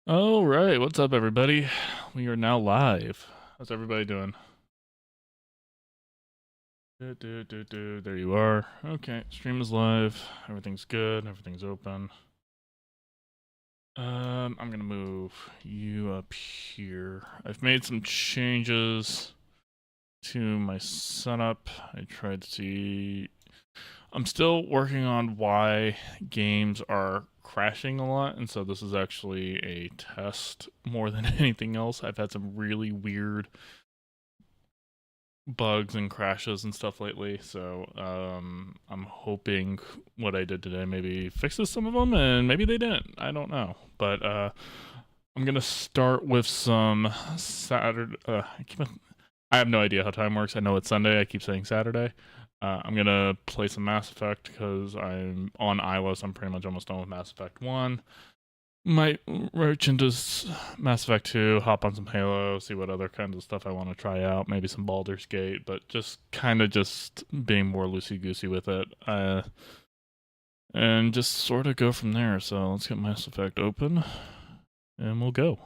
All right, what's up, everybody? We are now live. How's everybody doing? There you are. Okay, stream is live. Everything's good. Everything's open. I'm gonna move you up here. I've made some changes to my setup. I tried to see. I'm still working on why games are crashing a lot, and so this is actually a test more than anything else. I've had some really weird bugs and crashes and stuff lately, so I'm hoping what I did today maybe fixes some of them, and maybe they didn't. I don't know, but I'm gonna start with some Saturday. I have no idea how time works. I know it's Sunday. I keep saying Saturday. I'm gonna play some Mass Effect because I'm on iOS. I'm pretty much almost done with Mass Effect 1. Might roach into Mass Effect 2, hop on some Halo, see what other kinds of stuff I want to try out. Maybe some Baldur's Gate, but just kind of just being more loosey-goosey with it. And just sort of go from there. So let's get Mass Effect open, and we'll go.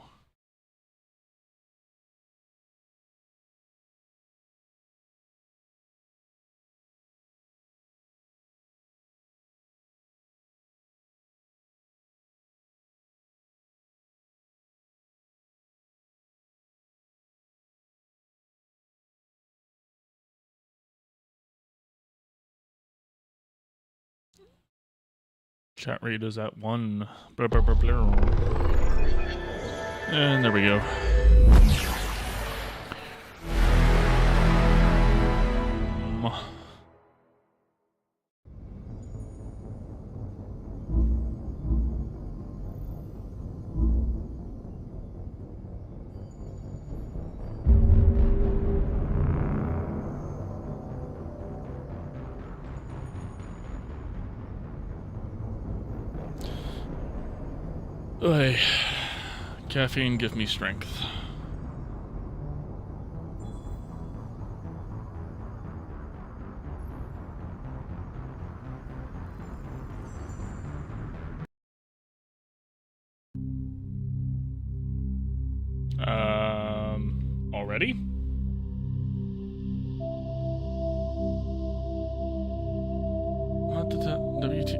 Chat rate is at 1. Blah, blah, blah, blah. And there we go. Oy. Caffeine, give me strength. Already? What the WT?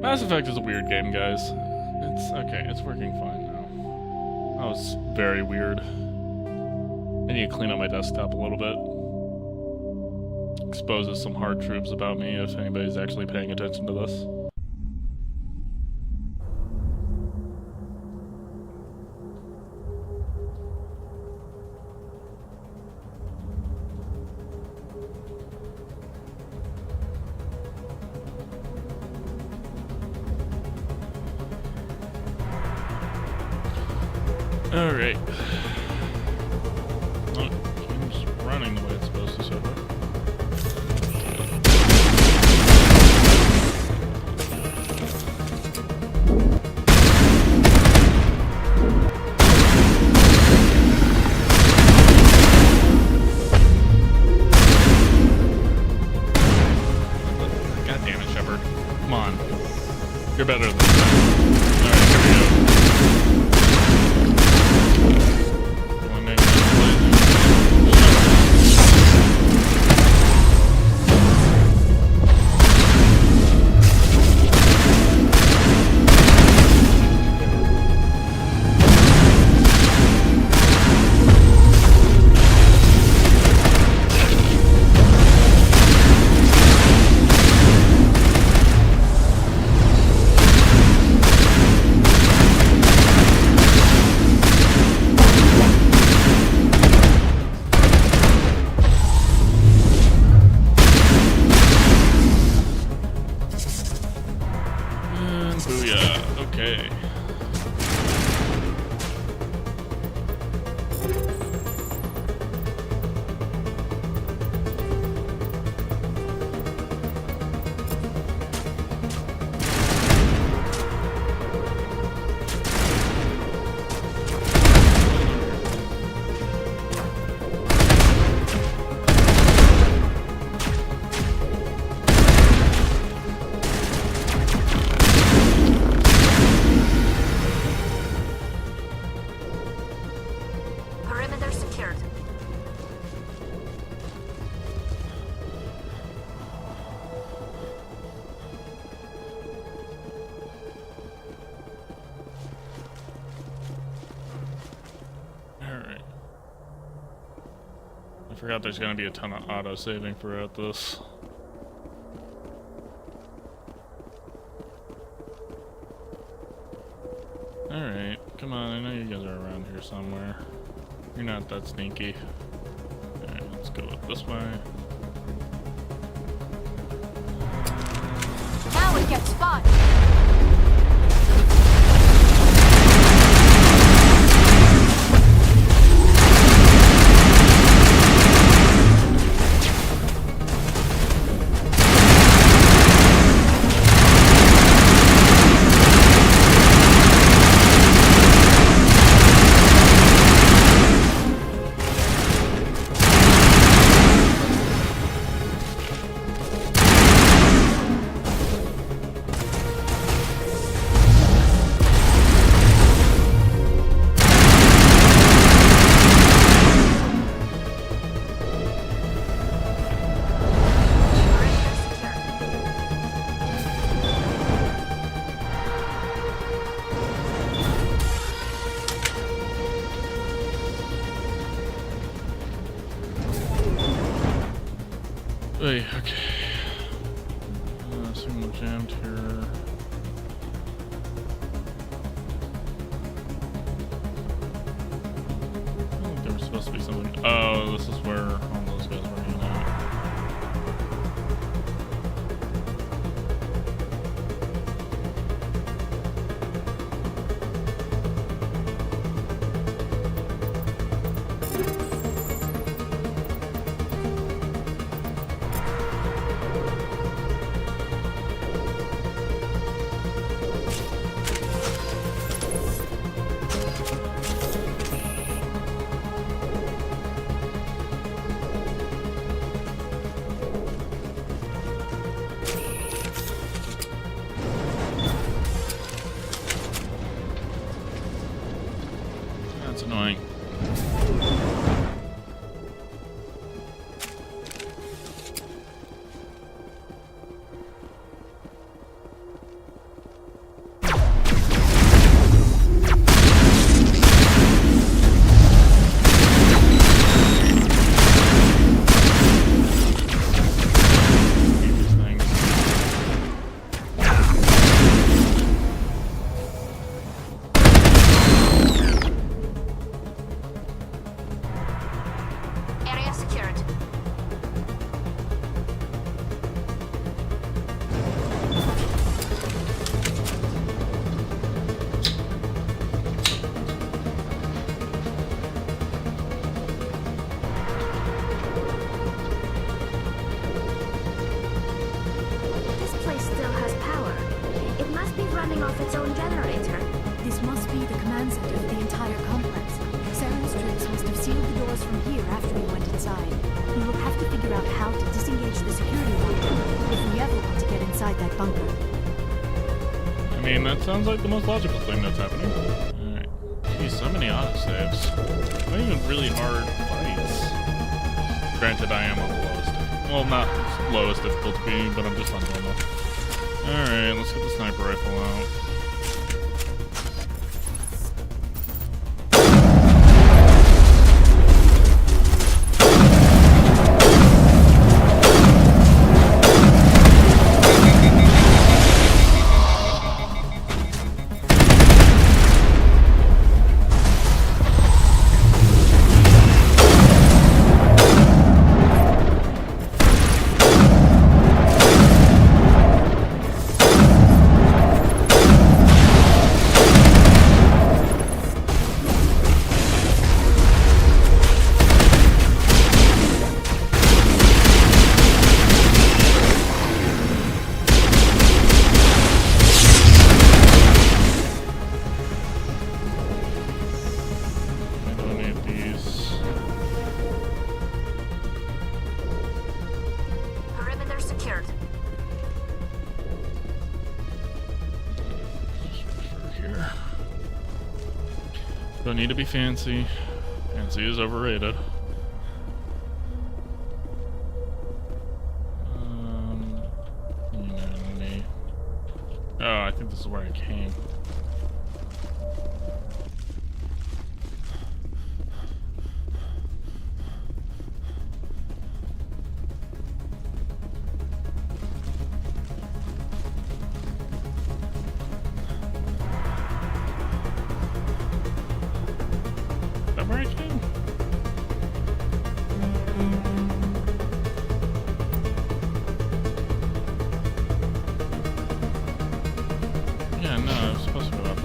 Mass Effect is a weird game, guys. It's okay, it's working fine now. That was very weird. I need to clean up my desktop a little bit. Exposes some hard truths about me if anybody's actually paying attention to this. Alright. Oh, game's running the way it's supposed to so far. God damn it, Shepard. Come on. You're better than that. Alright, here we go. Booyah, okay. forgot there's gonna be a ton of auto-saving throughout this. Alright, come on, I know you guys are around here somewhere. You're not that sneaky. Alright, let's go up this way. Now it gets fun! Wait, okay. Signal jammed here. I think there was supposed to be something. Oh, this is where all those guys were hanging out. That's annoying. Area secured. This place still has power. It must be running off its own generator. This must be the command center for the entire complex. Saren's troops must have sealed the doors from here after we went inside. We will have to figure out how to disengage the security lock if we ever want to get inside that bunker. I mean, that sounds like the most logical thing that's happening. Alright. Geez, so many autosaves. Not even really hard fights. Granted, I am on the lowest. Well, not lowest difficulty, but I'm just on normal. Alright, let's get the sniper rifle out. Perimeter secured. Here. Don't need to be fancy. Fancy is overrated. Me. Oh, I think this is where I came.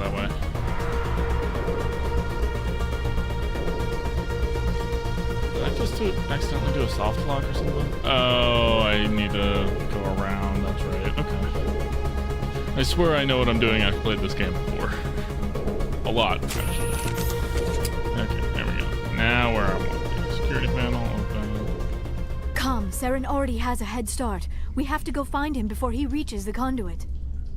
that way. Did I just accidentally do a soft lock or something? Oh, I need to go around. That's right. Okay. I swear I know what I'm doing. I've played this game before. A lot, actually. Okay, there we go. Now where I want to be. Security panel open. Come, Saren already has a head start. We have to go find him before he reaches the conduit.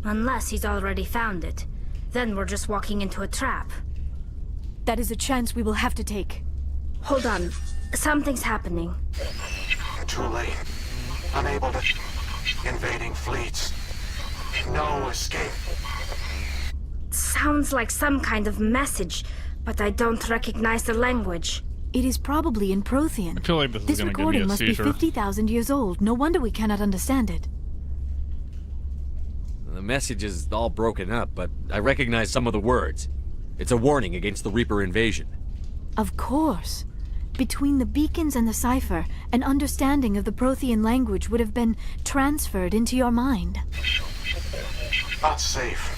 Unless he's already found it. Then we're just walking into a trap. That is a chance we will have to take. Hold on. Something's happening. Too late. Unable to... Invading fleets. No escape. Sounds like some kind of message, but I don't recognize the language. It is probably in Prothean. I feel like this is This gonna give me recording a must seizure. be 50,000 years old. No wonder we cannot understand it. The message is all broken up, but I recognize some of the words. It's a warning against the Reaper invasion. Of course. Between the beacons and the cipher, an understanding of the Prothean language would have been transferred into your mind. Not safe.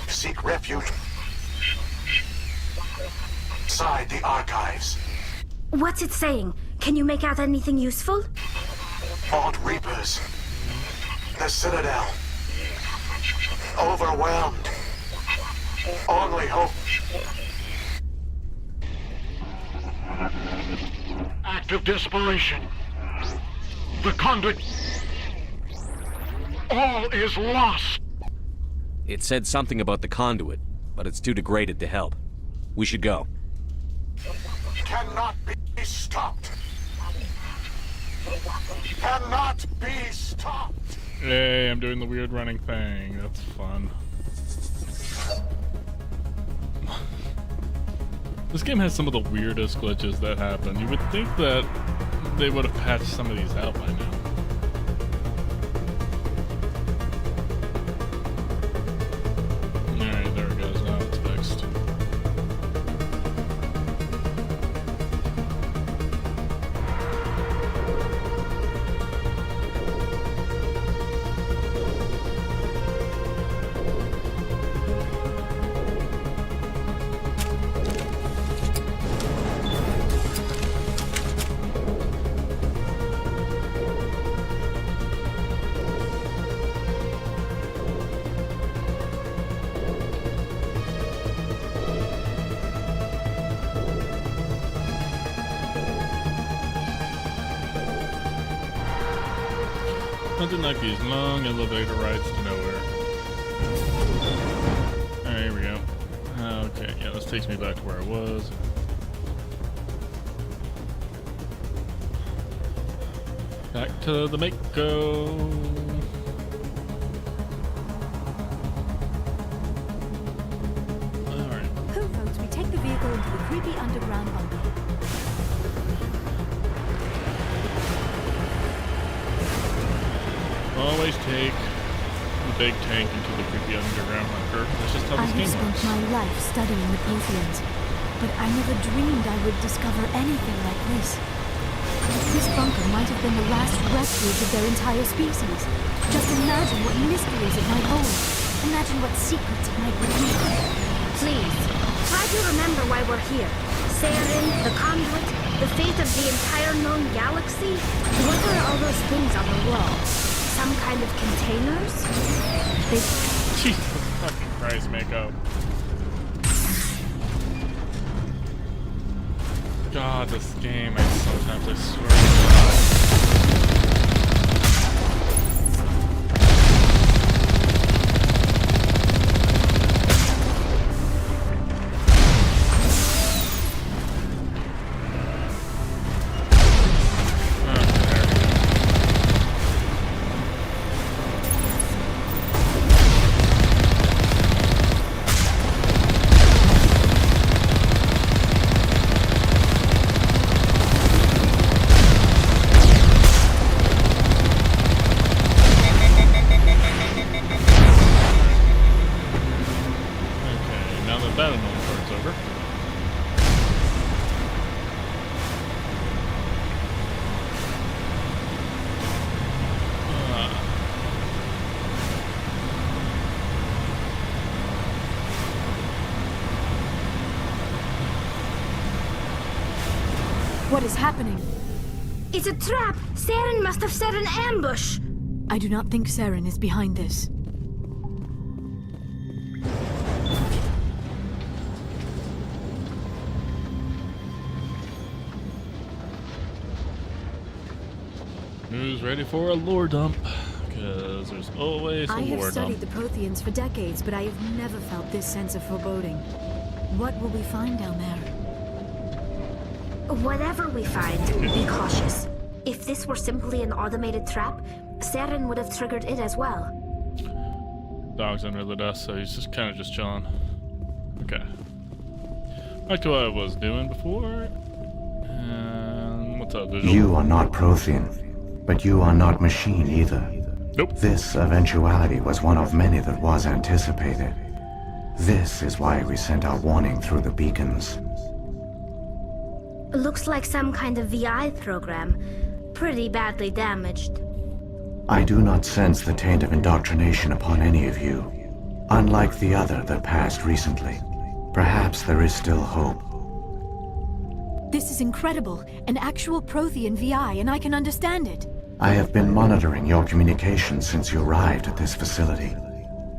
Seek refuge. Inside the archives. What's it saying? Can you make out anything useful? Fought Reapers. The Citadel. Overwhelmed. Only hope. Act of desperation. The conduit. All is lost. It said something about the conduit, but it's too degraded to help. We should go. Cannot be stopped. Cannot be stopped. Hey, I'm doing the weird running thing. That's fun. This game has some of the weirdest glitches that happen. You would think that they would have patched some of these out by now. Alright, there it goes. Now it's fixed. Nothing like these long elevator rides to nowhere. Alright, here we go. Okay, yeah, this takes me back to where I was. Back to the Mako. Alright. Who votes we take the vehicle into the creepy underground bunker? Always take the big tank into the creepy underground bunker. That's just how I this have game spent works. my life studying the Protheans, but I never dreamed I would discover anything like this. This bunker might have been the last refuge of their entire species. Just imagine what mysteries it might hold. Imagine what secrets it might reveal. Please, try to remember why we're here. Saren, the conduit, the fate of the entire known galaxy. What are all those things on the wall? Some kind of containers? Jesus fucking Christ, Mako. God, this game, sometimes I swear to God. What is happening? It's a trap! Saren must have set an ambush! I do not think Saren is behind this. Who's ready for a lore dump? Because there's always a I have lore studied dump. the Protheans for decades, but I have never felt this sense of foreboding. What will we find down there? Whatever we find, be cautious. If this were simply an automated trap, Saren would have triggered it as well. Dog's under the desk, so he's just kind of just chilling. Okay. Back to what I was doing before. And what's up, Visual? You are not Prothean, but you are not machine either. Nope. This eventuality was one of many that was anticipated. This is why we sent our warning through the beacons. Looks like some kind of VI program. Pretty badly damaged. I do not sense the taint of indoctrination upon any of you, unlike the other that passed recently. Perhaps there is still hope. This is incredible. An actual Prothean VI, and I can understand it. I have been monitoring your communications since you arrived at this facility.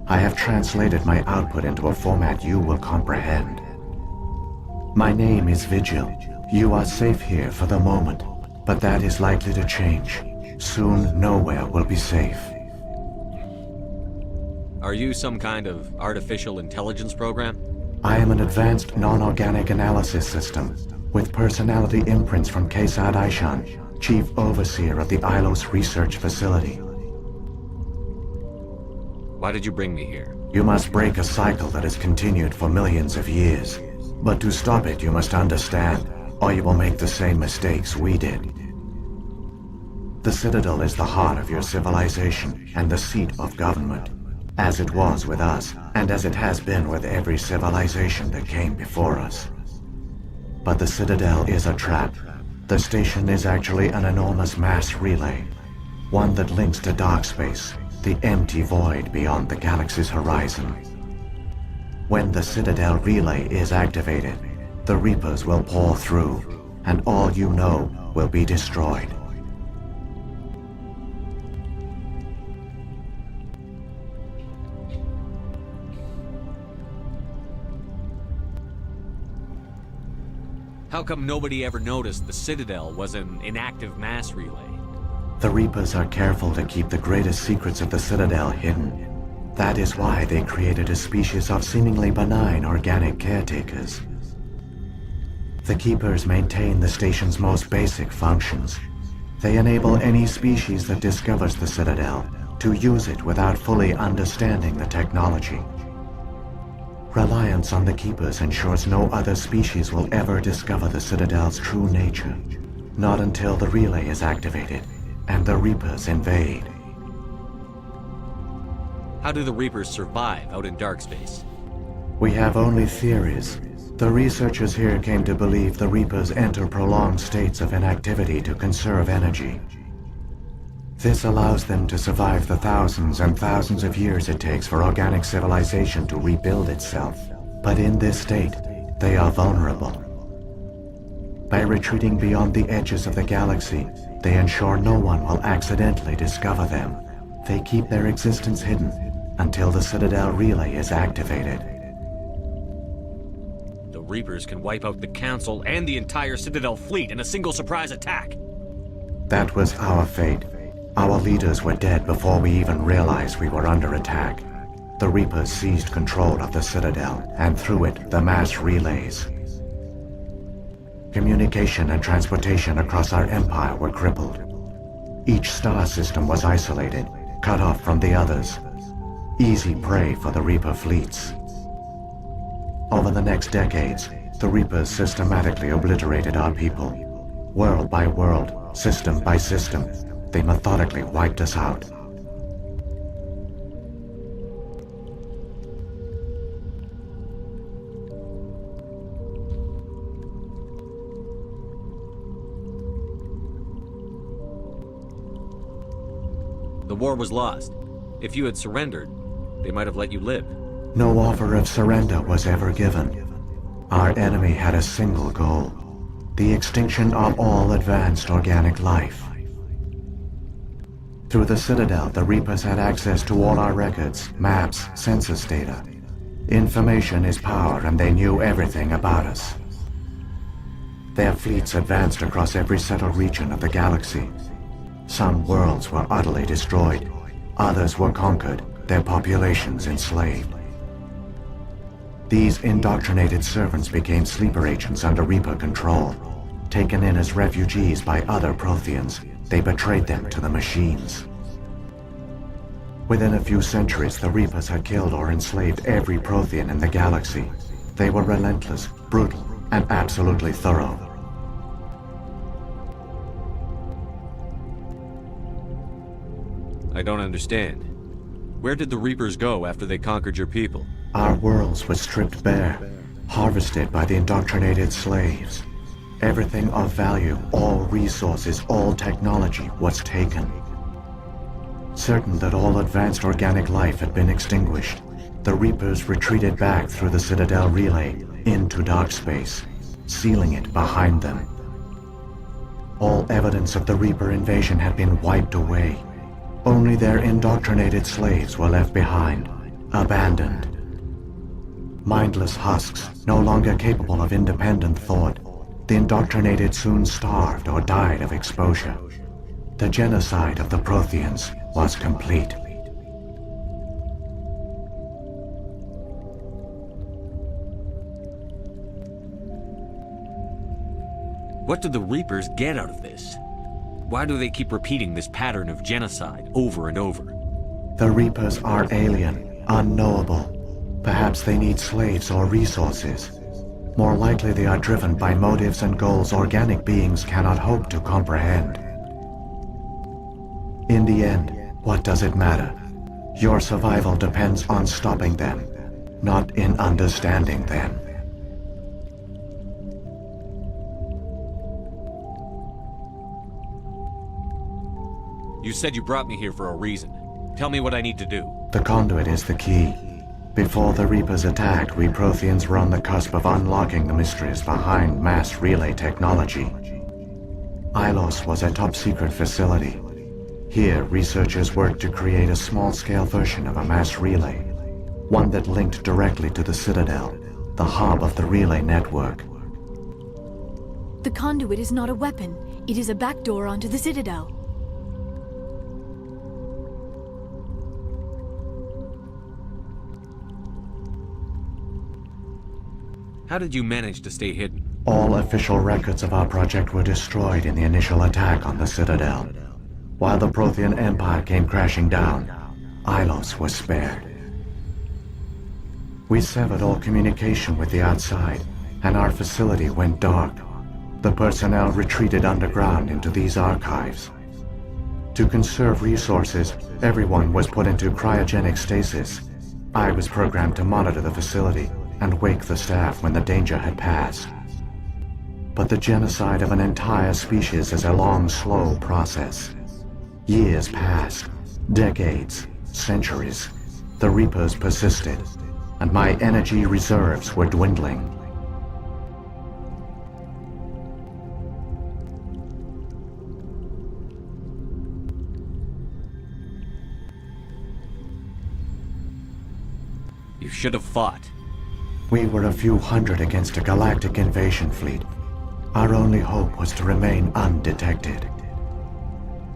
I have translated my output into a format you will comprehend. My name is Vigil. You are safe here for the moment, but that is likely to change. Soon, nowhere will be safe. Are you some kind of artificial intelligence program? I am an advanced non-organic analysis system, with personality imprints from Kesad Aishan, Chief Overseer of the Ilos Research Facility. Why did you bring me here? You must break a cycle that has continued for millions of years. But to stop it, you must understand, or you will make the same mistakes we did. The Citadel is the heart of your civilization and the seat of government, as it was with us, and as it has been with every civilization that came before us. But the Citadel is a trap. The station is actually an enormous mass relay, one that links to dark space, the empty void beyond the galaxy's horizon. When the Citadel relay is activated, the Reapers will pour through, and all you know will be destroyed. How come nobody ever noticed the Citadel was an inactive mass relay? The Reapers are careful to keep the greatest secrets of the Citadel hidden. That is why they created a species of seemingly benign organic caretakers. The Keepers maintain the station's most basic functions. They enable any species that discovers the Citadel to use it without fully understanding the technology. Reliance on the Keepers ensures no other species will ever discover the Citadel's true nature. Not until the relay is activated and the Reapers invade. How do the Reapers survive out in dark space? We have only theories. The researchers here came to believe the Reapers enter prolonged states of inactivity to conserve energy. This allows them to survive the thousands and thousands of years it takes for organic civilization to rebuild itself. But in this state, they are vulnerable. By retreating beyond the edges of the galaxy, they ensure no one will accidentally discover them. They keep their existence hidden until the Citadel relay is activated. The Reapers can wipe out the Council and the entire Citadel fleet in a single surprise attack. That was our fate. Our leaders were dead before we even realized we were under attack. The Reapers seized control of the Citadel, and through it, the mass relays. Communication and transportation across our empire were crippled. Each star system was isolated, cut off from the others. Easy prey for the Reaper fleets. Over the next decades, the Reapers systematically obliterated our people. World by world, system by system, they methodically wiped us out. The war was lost. If you had surrendered, they might have let you live. No offer of surrender was ever given. Our enemy had a single goal: the extinction of all advanced organic life. Through the Citadel, the Reapers had access to all our records, maps, census data. Information is power, and they knew everything about us. Their fleets advanced across every settled region of the galaxy. Some worlds were utterly destroyed. Others were conquered, their populations enslaved. These indoctrinated servants became sleeper agents under Reaper control. Taken in as refugees by other Protheans, they betrayed them to the machines. Within a few centuries, the Reapers had killed or enslaved every Prothean in the galaxy. They were relentless, brutal, and absolutely thorough. I don't understand. Where did the Reapers go after they conquered your people? Our worlds were stripped bare, harvested by the indoctrinated slaves. Everything of value, all resources, all technology was taken. Certain that all advanced organic life had been extinguished, the Reapers retreated back through the Citadel relay into dark space, sealing it behind them. All evidence of the Reaper invasion had been wiped away. Only their indoctrinated slaves were left behind, abandoned. Mindless husks, no longer capable of independent thought, the indoctrinated soon starved or died of exposure. The genocide of the Protheans was complete. What do the Reapers get out of this? Why do they keep repeating this pattern of genocide over and over? The Reapers are alien, unknowable. Perhaps they need slaves or resources. More likely they are driven by motives and goals organic beings cannot hope to comprehend. In the end, what does it matter? Your survival depends on stopping them, not in understanding them. You said you brought me here for a reason. Tell me what I need to do. The conduit is the key. Before the Reapers attacked, we Protheans were on the cusp of unlocking the mysteries behind mass relay technology. Ilos was a top-secret facility. Here, researchers worked to create a small-scale version of a mass relay, one that linked directly to the Citadel, the hub of the relay network. The conduit is not a weapon. It is a backdoor onto the Citadel. How did you manage to stay hidden? All official records of our project were destroyed in the initial attack on the Citadel. While the Prothean Empire came crashing down, Ilos was spared. We severed all communication with the outside, and our facility went dark. The personnel retreated underground into these archives. To conserve resources, everyone was put into cryogenic stasis. I was programmed to monitor the facility and wake the staff when the danger had passed. But the genocide of an entire species is a long, slow process. Years passed, decades, centuries. The Reapers persisted, and my energy reserves were dwindling. You should have fought. We were a few hundred against a galactic invasion fleet. Our only hope was to remain undetected.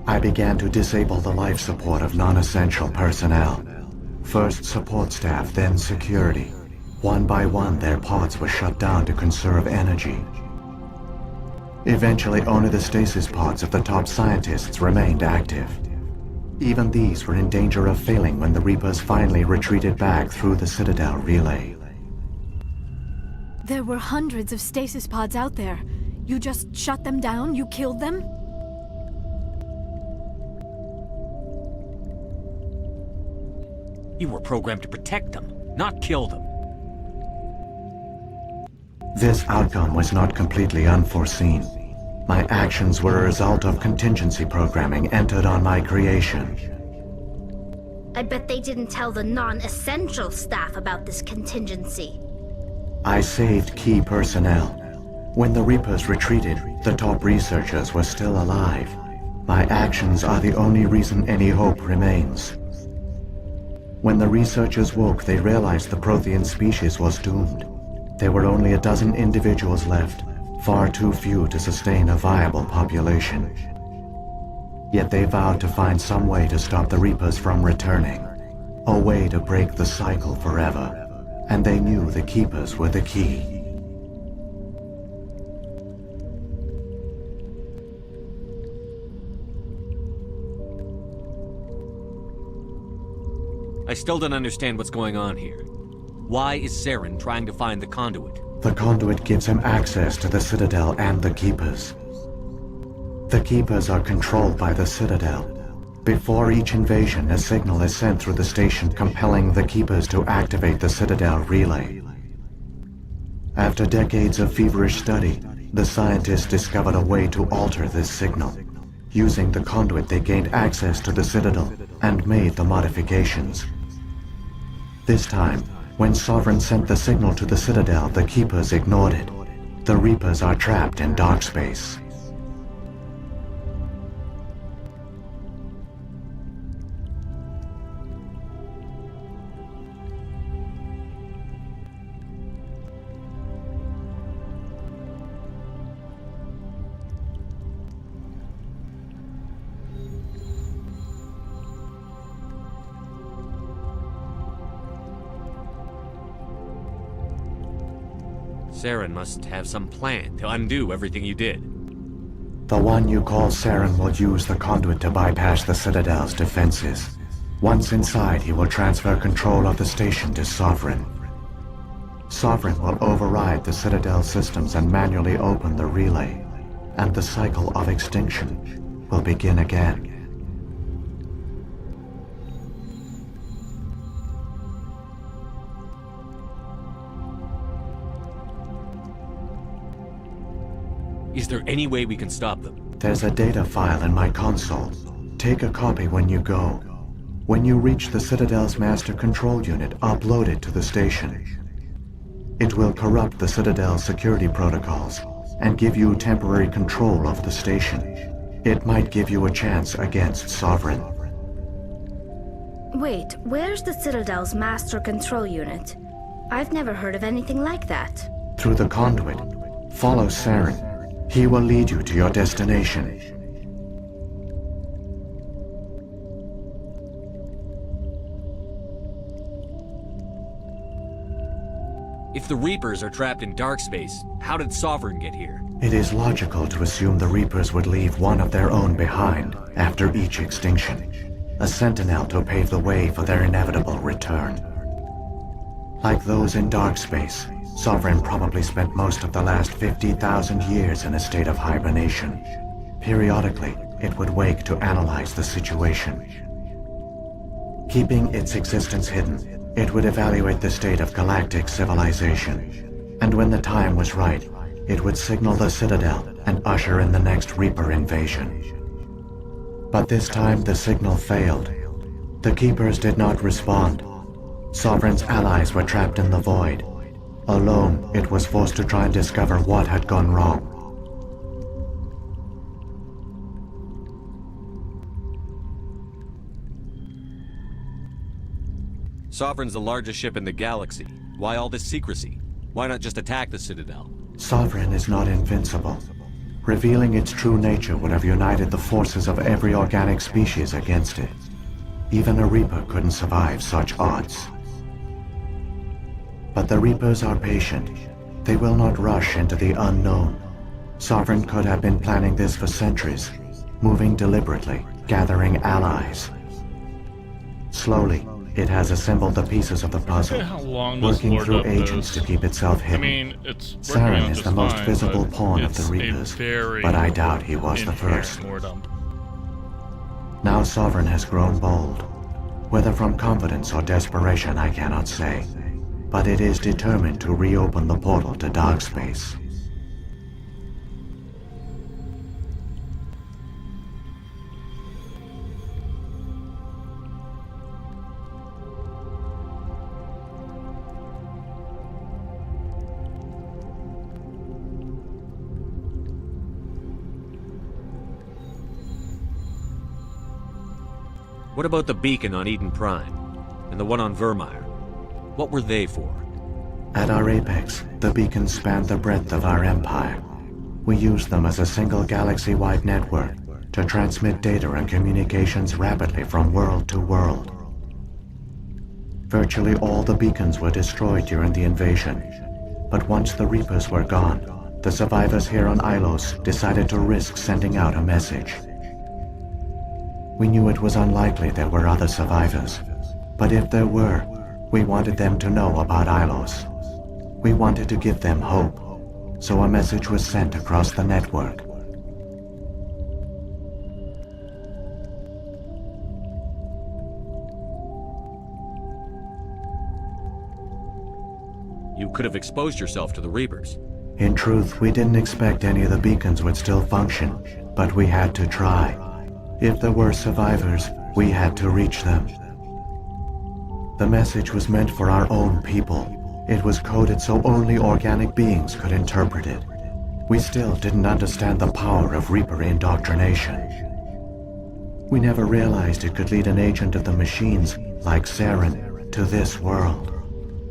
I began to disable the life support of non-essential personnel. First support staff, then security. One by one, their pods were shut down to conserve energy. Eventually, only the stasis pods of the top scientists remained active. Even these were in danger of failing when the Reapers finally retreated back through the Citadel relay. There were hundreds of stasis pods out there. You just shut them down? You killed them? You were programmed to protect them, not kill them. This outcome was not completely unforeseen. My actions were a result of contingency programming entered on my creation. I bet they didn't tell the non-essential staff about this contingency. I saved key personnel. When the Reapers retreated, the top researchers were still alive. My actions are the only reason any hope remains. When the researchers woke, they realized the Prothean species was doomed. There were only a dozen individuals left, far too few to sustain a viable population. Yet they vowed to find some way to stop the Reapers from returning, a way to break the cycle forever, and they knew the Keepers were the key. I still don't understand what's going on here. Why is Saren trying to find the conduit? The conduit gives him access to the Citadel and the Keepers. The Keepers are controlled by the Citadel. Before each invasion, a signal is sent through the station compelling the Keepers to activate the Citadel relay. After decades of feverish study, the scientists discovered a way to alter this signal. Using the conduit, they gained access to the Citadel and made the modifications. This time, when Sovereign sent the signal to the Citadel, the Keepers ignored it. The Reapers are trapped in dark space. Saren must have some plan to undo everything you did. The one you call Saren will use the conduit to bypass the Citadel's defenses. Once inside, he will transfer control of the station to Sovereign. Sovereign will override the Citadel systems and manually open the relay, and the cycle of extinction will begin again. Is there any way we can stop them? There's a data file in my console. Take a copy when you go. When you reach the Citadel's master control unit, upload it to the station. It will corrupt the Citadel's security protocols and give you temporary control of the station. It might give you a chance against Sovereign. Wait, where's the Citadel's master control unit? I've never heard of anything like that. Through the conduit, follow Saren. He will lead you to your destination. If the Reapers are trapped in dark space, how did Sovereign get here? It is logical to assume the Reapers would leave one of their own behind after each extinction. A sentinel to pave the way for their inevitable return. Like those in dark space, Sovereign probably spent most of the last 50,000 years in a state of hibernation. Periodically, it would wake to analyze the situation. Keeping its existence hidden, it would evaluate the state of galactic civilization. And when the time was right, it would signal the Citadel and usher in the next Reaper invasion. But this time the signal failed. The Keepers did not respond. Sovereign's allies were trapped in the void. Alone, it was forced to try and discover what had gone wrong. Sovereign's the largest ship in the galaxy. Why all this secrecy? Why not just attack the Citadel? Sovereign is not invincible. Revealing its true nature would have united the forces of every organic species against it. Even a Reaper couldn't survive such odds. But the Reapers are patient. They will not rush into the unknown. Sovereign could have been planning this for centuries, moving deliberately, gathering allies. Slowly, it has assembled the pieces of the puzzle, How long does working Lord through of agents this? to keep itself I hidden. mean, it's working Saren out is just the most fine, visible but pawn of the it's a Reapers, very but I doubt he was the inherent first. Lordom. Now Sovereign has grown bold. Whether from confidence or desperation, I cannot say. But it is determined to reopen the portal to dark space. What about the beacon on Eden Prime? And the one on Vermeer? What were they for? At our apex, the beacons spanned the breadth of our empire. We used them as a single galaxy-wide network to transmit data and communications rapidly from world to world. Virtually all the beacons were destroyed during the invasion, but once the Reapers were gone, the survivors here on Ilos decided to risk sending out a message. We knew it was unlikely there were other survivors, but if there were, we wanted them to know about Ilos. We wanted to give them hope, so a message was sent across the network. You could have exposed yourself to the Reapers. In truth, we didn't expect any of the beacons would still function, but we had to try. If there were survivors, we had to reach them. The message was meant for our own people. It was coded so only organic beings could interpret it. We still didn't understand the power of Reaper indoctrination. We never realized it could lead an agent of the machines, like Saren, to this world.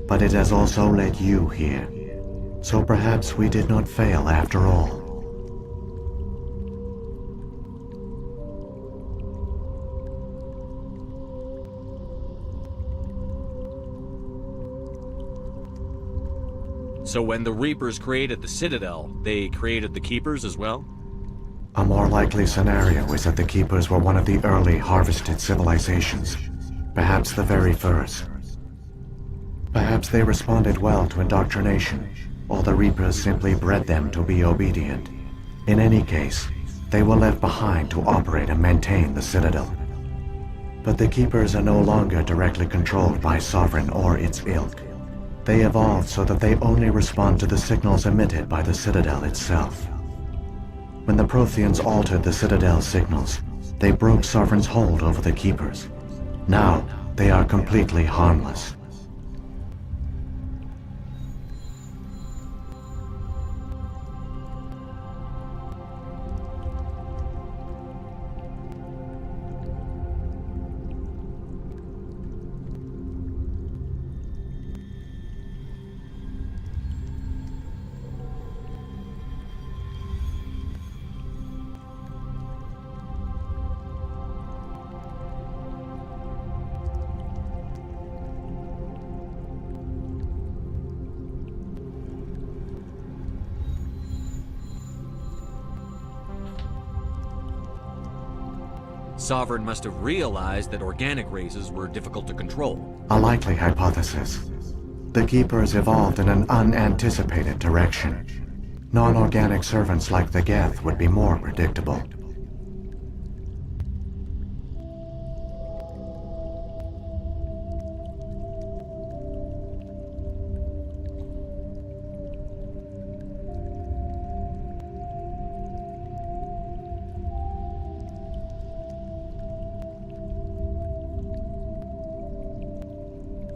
But it has also led you here. So perhaps we did not fail after all. So when the Reapers created the Citadel, they created the Keepers as well? A more likely scenario is that the Keepers were one of the early harvested civilizations, perhaps the very first. Perhaps they responded well to indoctrination, or the Reapers simply bred them to be obedient. In any case, they were left behind to operate and maintain the Citadel. But the Keepers are no longer directly controlled by Sovereign or its ilk. They evolved so that they only respond to the signals emitted by the Citadel itself. When the Protheans altered the Citadel's signals, they broke Sovereign's hold over the Keepers. Now, they are completely harmless. Sovereign must have realized that organic races were difficult to control. A likely hypothesis. The Keepers evolved in an unanticipated direction. Non-organic servants like the Geth would be more predictable.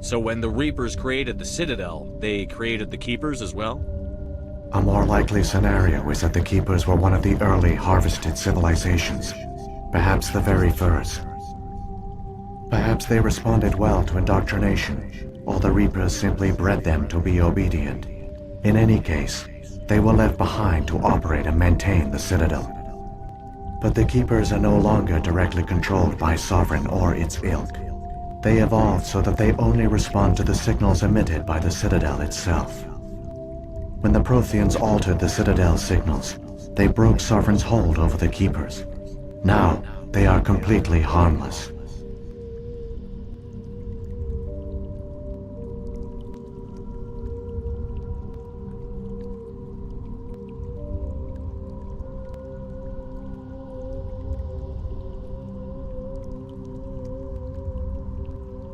So when the Reapers created the Citadel, they created the Keepers as well? A more likely scenario is that the Keepers were one of the early harvested civilizations, perhaps the very first. Perhaps they responded well to indoctrination, or the Reapers simply bred them to be obedient. In any case, they were left behind to operate and maintain the Citadel. But the Keepers are no longer directly controlled by Sovereign or its ilk. They evolved so that they only respond to the signals emitted by the Citadel itself. When the Protheans altered the Citadel's signals, they broke Sovereign's hold over the Keepers. Now, they are completely harmless.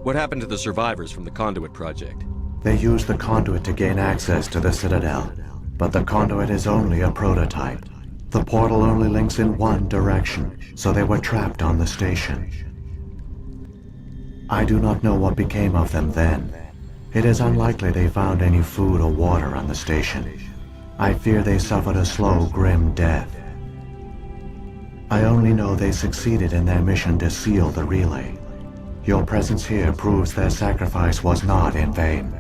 What happened to the survivors from the Conduit project? They used the conduit to gain access to the Citadel, but the conduit is only a prototype. The portal only links in one direction, so they were trapped on the station. I do not know what became of them then. It is unlikely they found any food or water on the station. I fear they suffered a slow, grim death. I only know they succeeded in their mission to seal the relay, Your presence here proves their sacrifice was not in vain.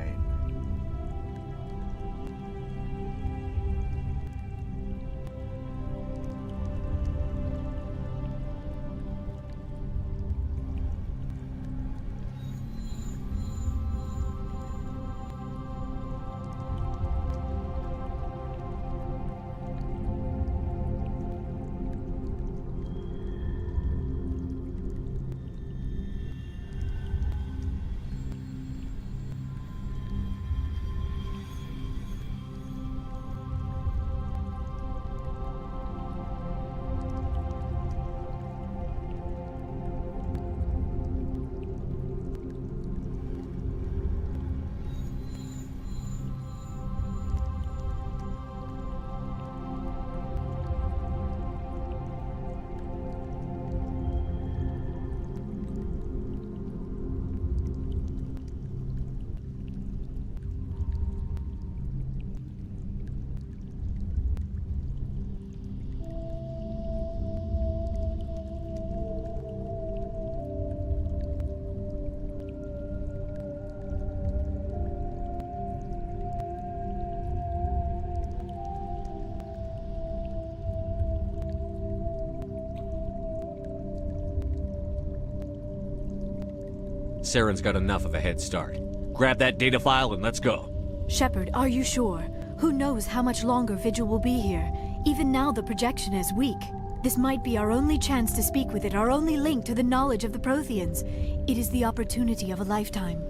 Saren's got enough of a head start. Grab that data file and let's go. Shepard, are you sure? Who knows how much longer Vigil will be here? Even now the projection is weak. This might be our only chance to speak with it, our only link to the knowledge of the Protheans. It is the opportunity of a lifetime.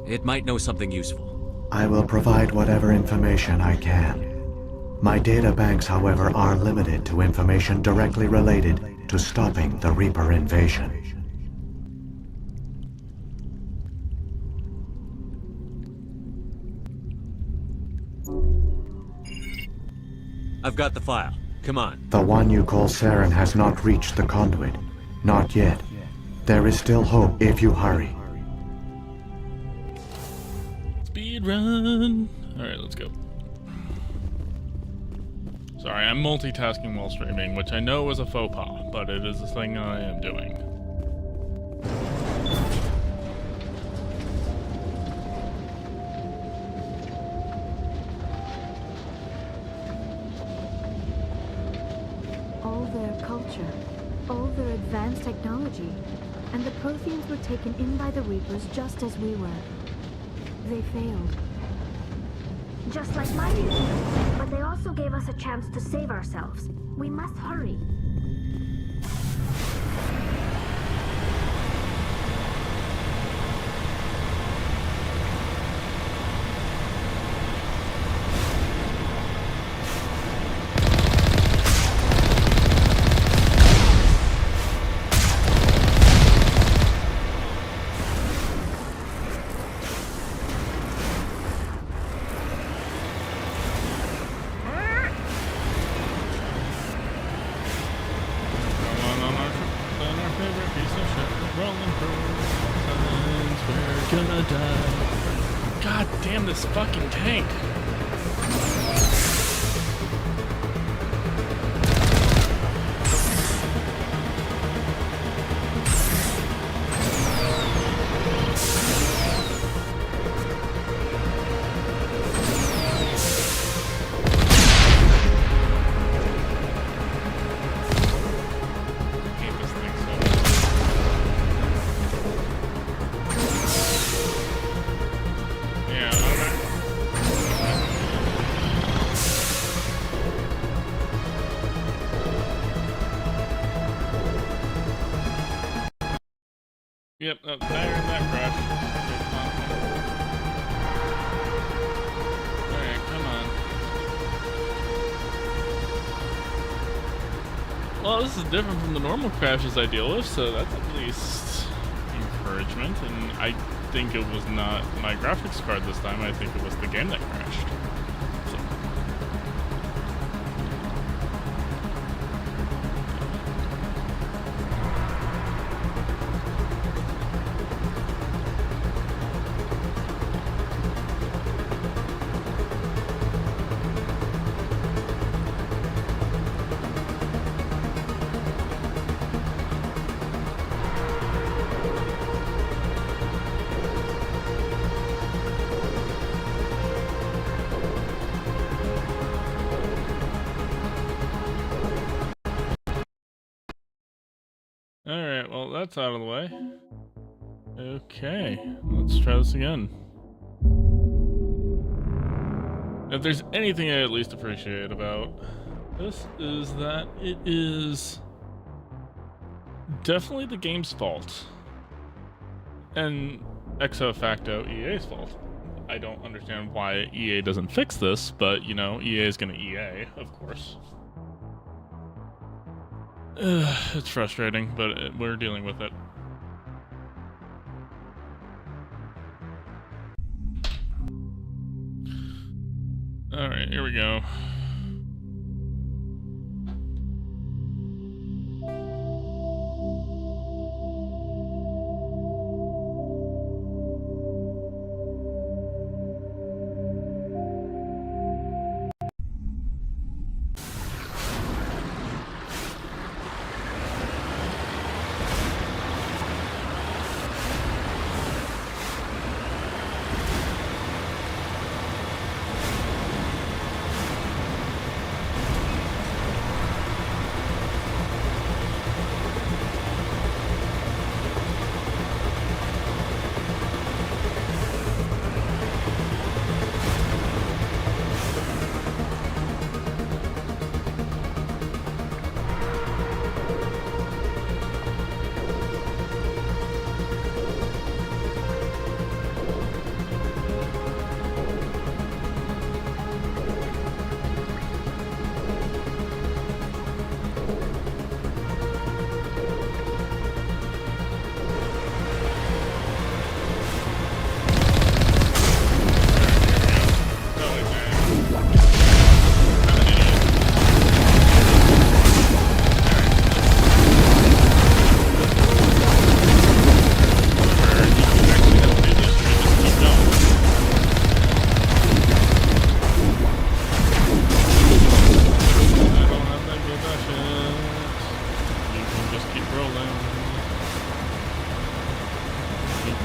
It might know something useful. I will provide whatever information I can. My data banks, however, are limited to information directly related to stopping the Reaper invasion. I've got the file. Come on. The one you call Saren has not reached the conduit. Not yet. There is still hope if you hurry. Speed run. Alright, let's go. Sorry, I'm multitasking while streaming, which I know is a faux pas, but it is a thing I am doing. All their culture, all their advanced technology, and the Protheans were taken in by the Reapers just as we were. They failed. Just like my people. But they also gave us a chance to save ourselves. We must hurry. God damn this fucking tank. Yep, that tire and that crash. Alright, come on. Well, this is different from the normal crashes I deal with, so that's at least encouragement. And I think it was not my graphics card this time. I think it was the game that crashed. So. Alright, well, that's out of the way. Okay, let's try this again. If there's anything I at least appreciate about this is that it is definitely the game's fault. And ex facto EA's fault. I don't understand why EA doesn't fix this, but you know, EA is gonna EA, of course. It's frustrating, but we're dealing with it. Alright, here we go.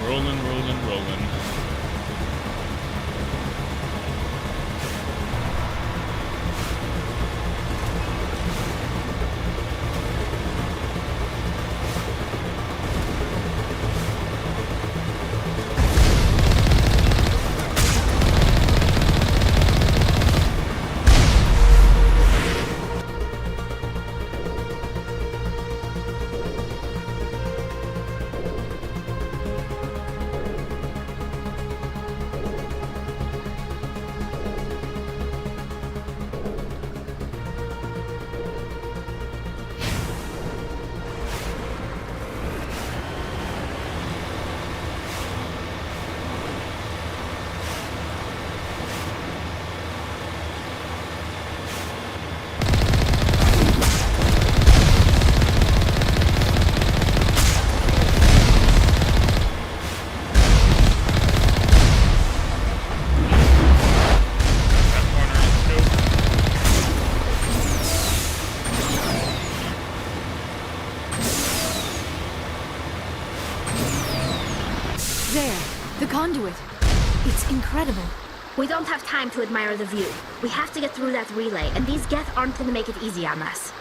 Rolling. There, the conduit. It's incredible. We don't have time to admire the view. We have to get through that relay, and these Geth aren't gonna make it easy on us.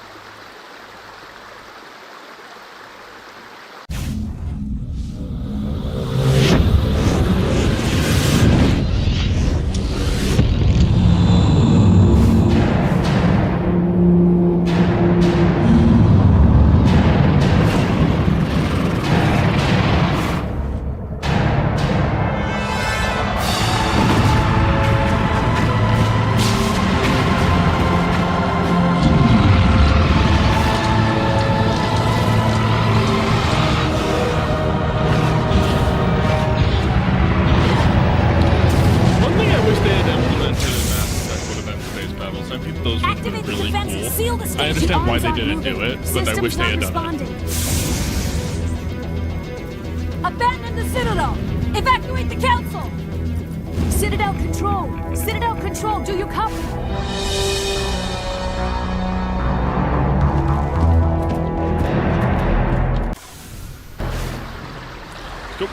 they aren't didn't do moving. it, but I wish Systems they had not done it. responding. Abandon the Citadel! Evacuate the Council! Citadel Control! Citadel Control, do you copy? Go.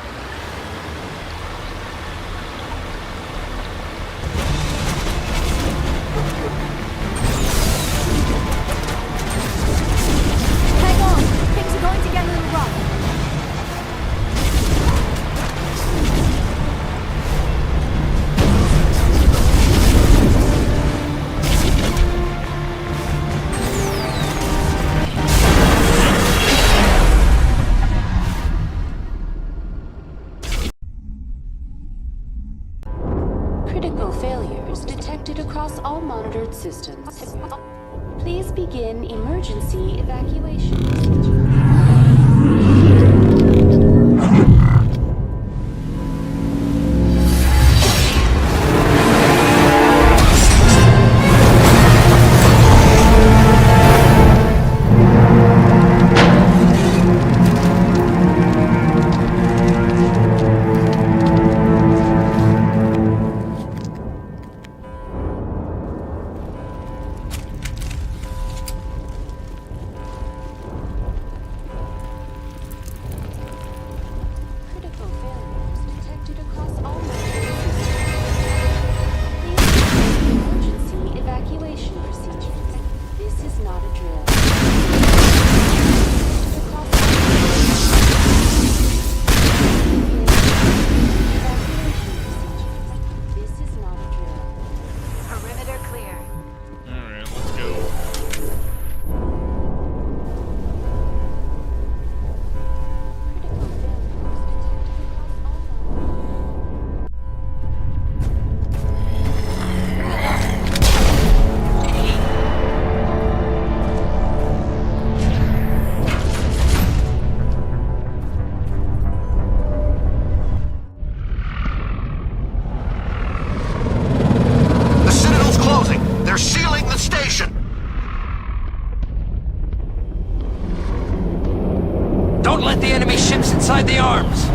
Hang on! Things are going to get a little rough. Critical failures detected across all monitored systems. Please begin emergency evacuation. Critical failures detected across all monitored systems. Please begin emergency evacuation procedures. This is not a drill. Detected across all evacuation procedures. This is not a drill. Perimeter clear. Alright, let's go. Critical failures detected across all monitored The Citadel's closing. They're sealing the station. Don't let the enemy ships inside the arms!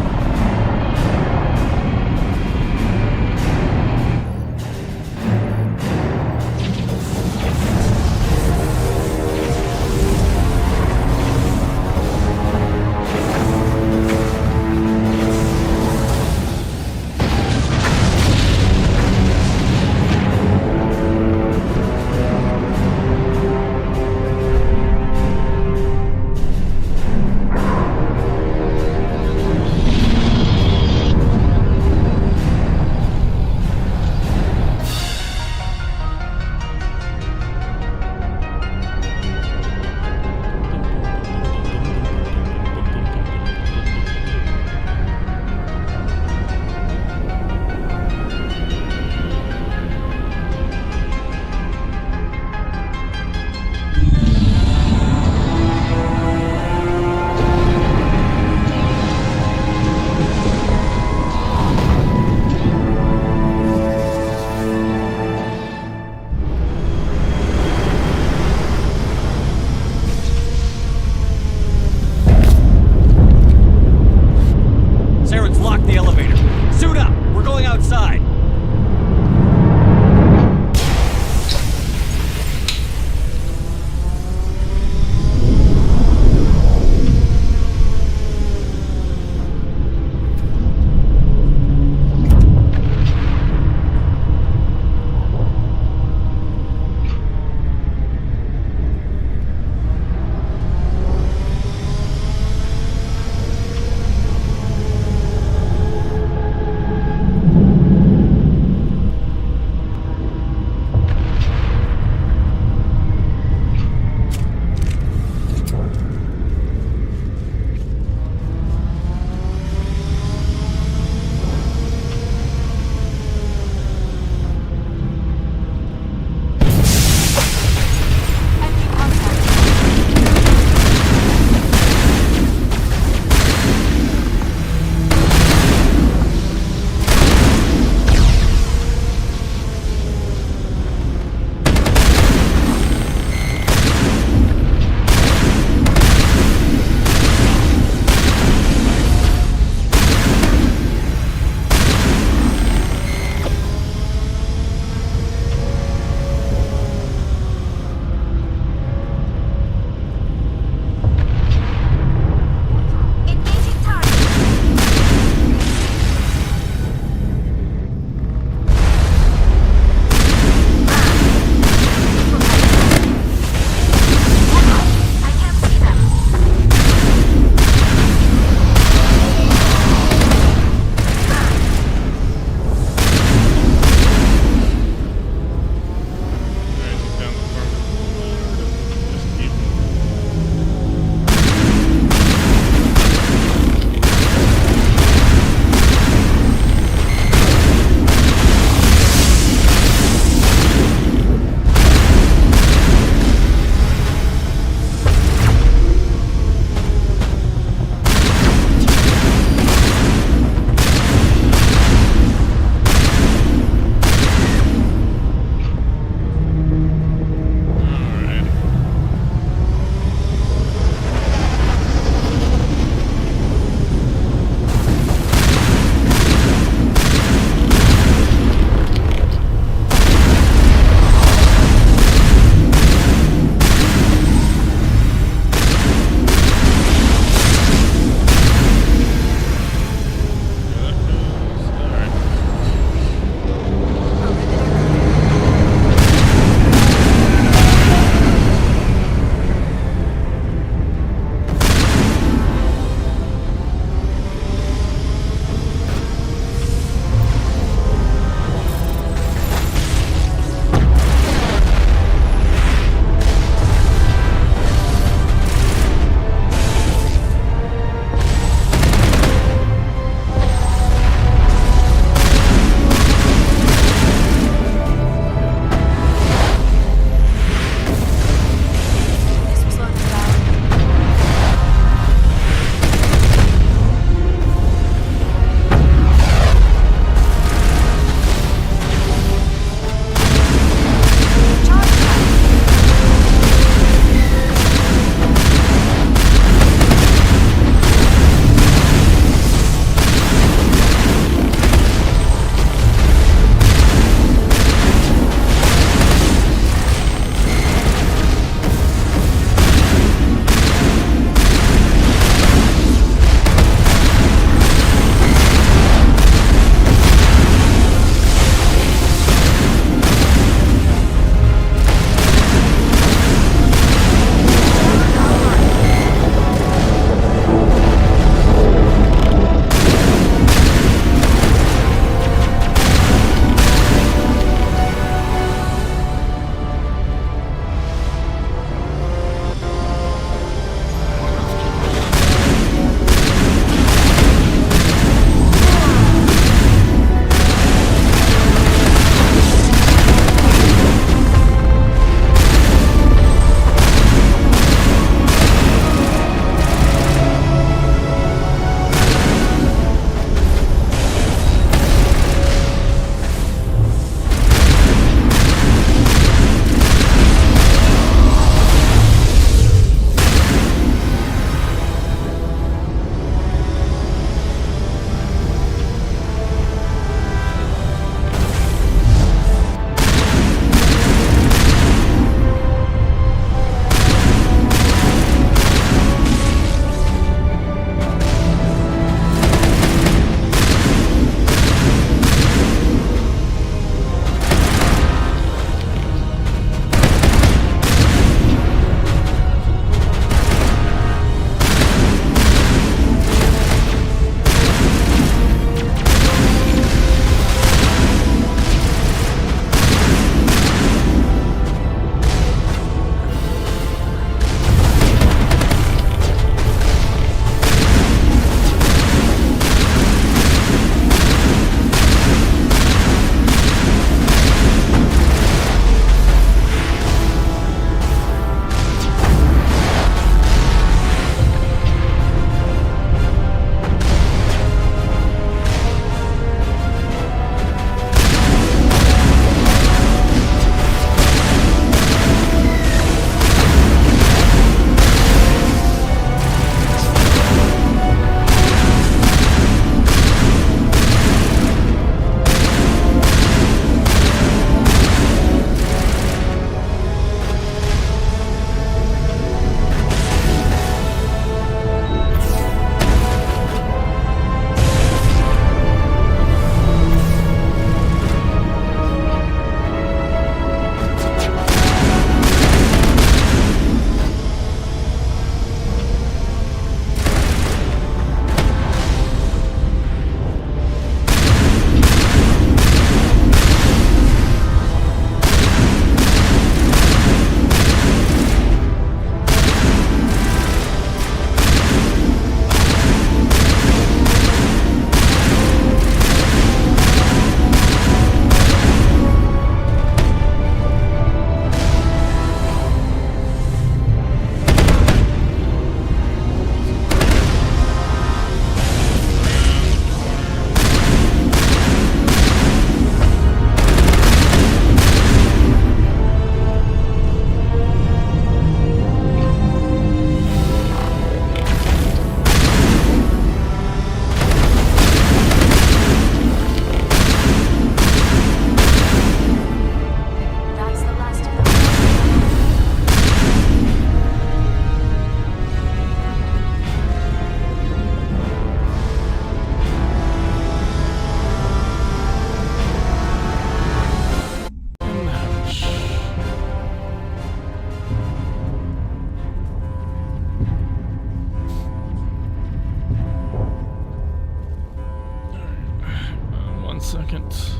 second.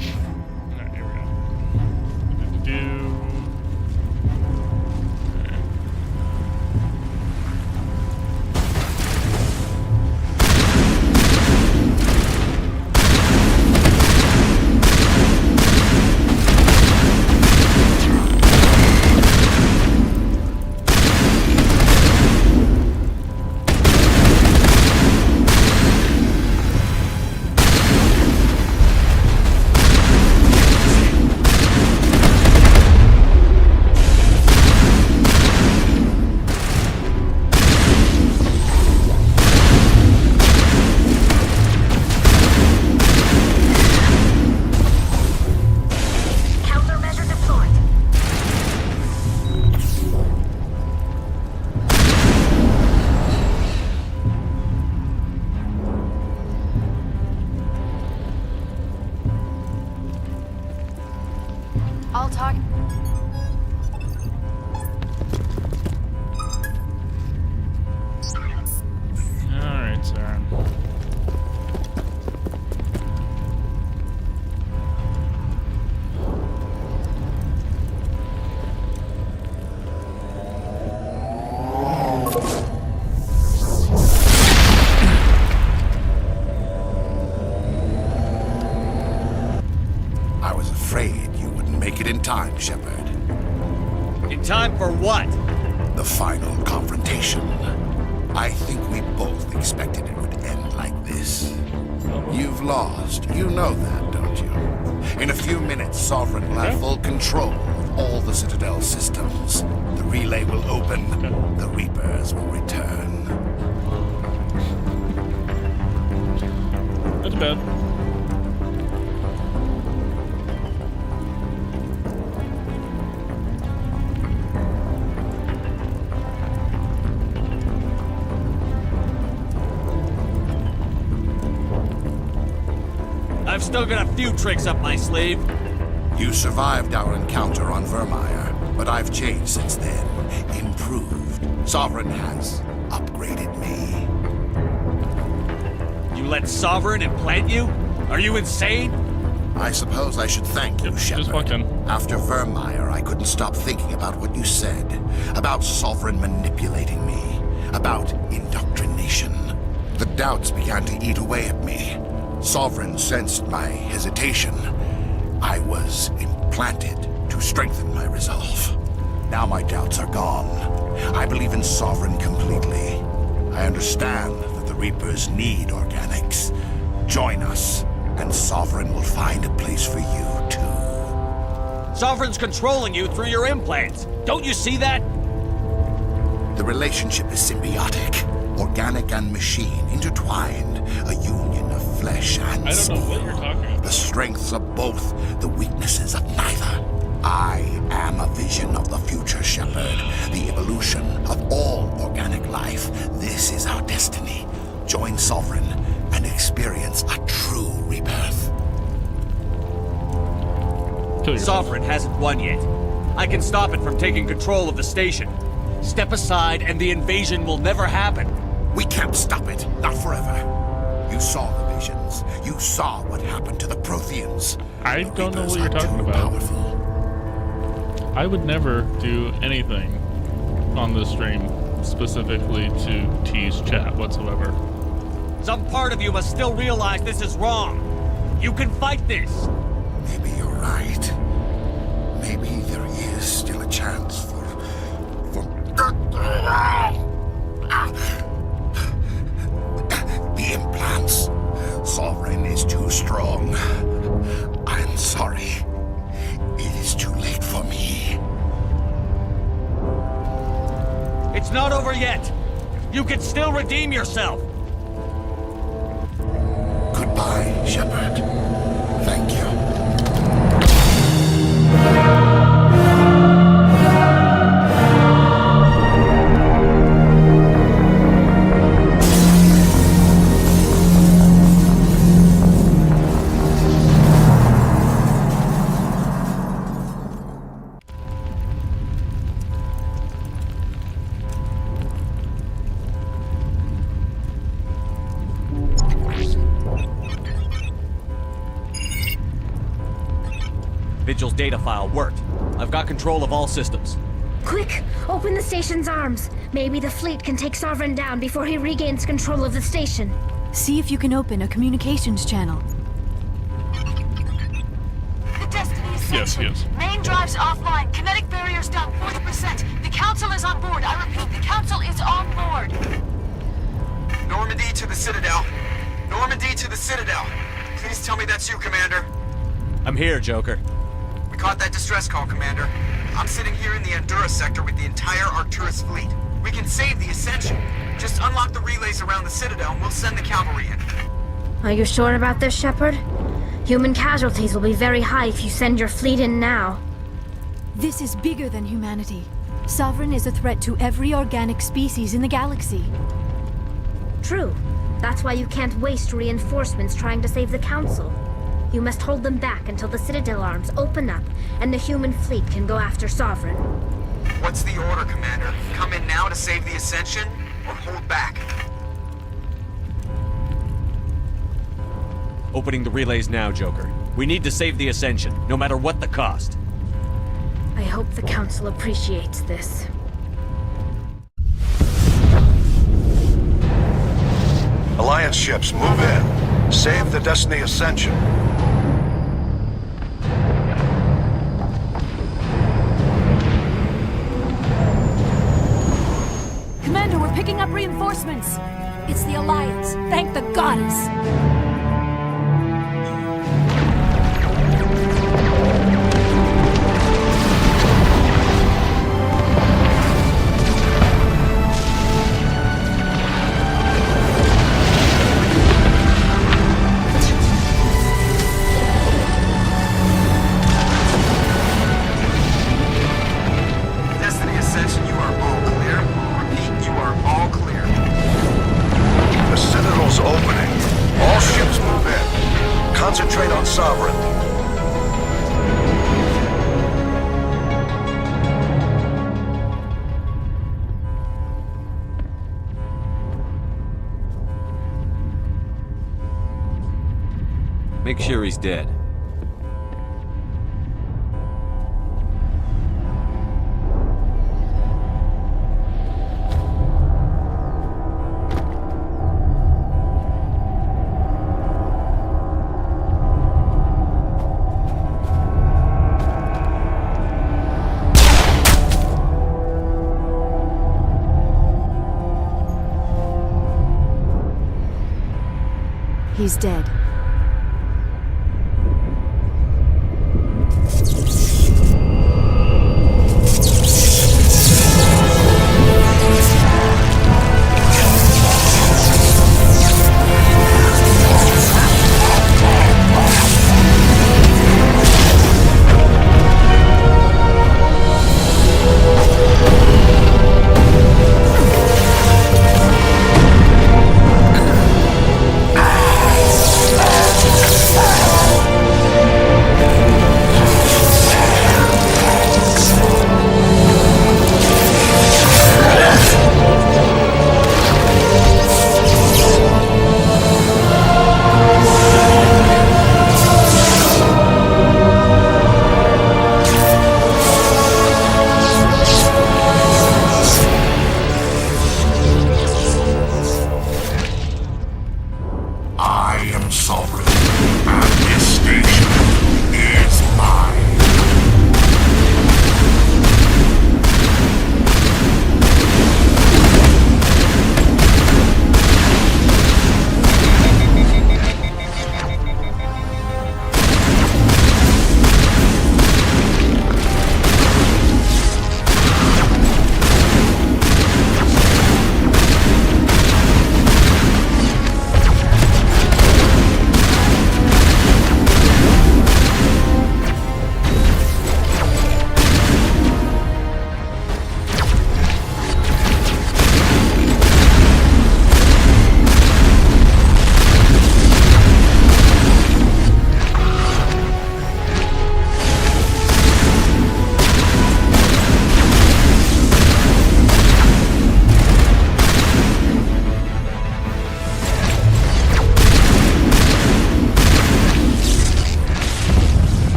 Alright, here we go. Do. Countermeasure deployed. I'll talk. Alright, Sarah. I was afraid you wouldn't make it in time, Shepard. In time for what? The final confrontation. I think we both expected it would end like this. You've lost. You know that, don't you? In a few minutes, Sovereign will have full control of all the Citadel systems. The relay will open. The Reapers will return. That's bad. I've still got a few tricks up my sleeve. You survived our encounter on Vermeer, but I've changed since then. Improved. Sovereign has upgraded me. You let Sovereign implant you? Are you insane? I suppose I should thank you, Yep, Shepard. just walk in. After Vermeer, I couldn't stop thinking about what you said. About Sovereign manipulating me. About indoctrination. The doubts began to eat away at me. Sovereign sensed my hesitation. I was implanted to strengthen my resolve. Now my doubts are gone. I believe in Sovereign completely. I understand that the Reapers need organics. Join us, and Sovereign will find a place for you, too. Sovereign's controlling you through your implants. Don't you see that? The relationship is symbiotic. Organic and machine intertwined. A union of flesh and I don't steel. know what you're talking about. The strengths of both, the weaknesses of neither. I am a vision of the future, Shepard. The evolution of all organic life. This is our destiny. Join Sovereign and experience a true rebirth. Kill yourself. Sovereign hasn't won yet. I can stop it from taking control of the station. Step aside and the invasion will never happen. We can't stop it. Not forever. You saw the visions. You saw what happened to the Protheans. I The don't know Reapers what you're are talking too about. Powerful. I would never do anything on this stream specifically to tease chat whatsoever. Some part of you must still realize this is wrong. You can fight this. Maybe you're right. Maybe there is still a chance for the implants. You can still redeem yourself! Goodbye, Shepard. Thank you. Vigil's data file worked. I've got control of all systems. Quick! Open the station's arms. Maybe the fleet can take Sovereign down before he regains control of the station. See if you can open a communications channel. The Destiny Yes, Ascension. yes. Main drives offline. Kinetic barriers down 40%. The Council is on board. I repeat, the Council is on board. Normandy to the Citadel. Normandy to the Citadel. Please tell me that's you, Commander. I'm here, Joker. We caught that distress call, Commander. I'm sitting here in the Endura sector with the entire Arcturus fleet. We can save the Ascension. Just unlock the relays around the Citadel and we'll send the cavalry in. Are you sure about this, Shepard? Human casualties will be very high if you send your fleet in now. This is bigger than humanity. Sovereign is a threat to every organic species in the galaxy. True. That's why you can't waste reinforcements trying to save the Council. You must hold them back until the Citadel arms open up and the human fleet can go after Sovereign. What's the order, Commander? Come in now to save the Ascension, or hold back? Opening the relays now, Joker. We need to save the Ascension, no matter what the cost. I hope the Council appreciates this. Alliance ships, move in. Save the Destiny Ascension. Commander, we're picking up reinforcements. It's the Alliance. Thank the goddess. Destiny Ascension, you are all clear. Repeat, you are all clear. The Citadel's opening. All ships move in. Concentrate on Sovereign. Make sure he's dead. He's dead.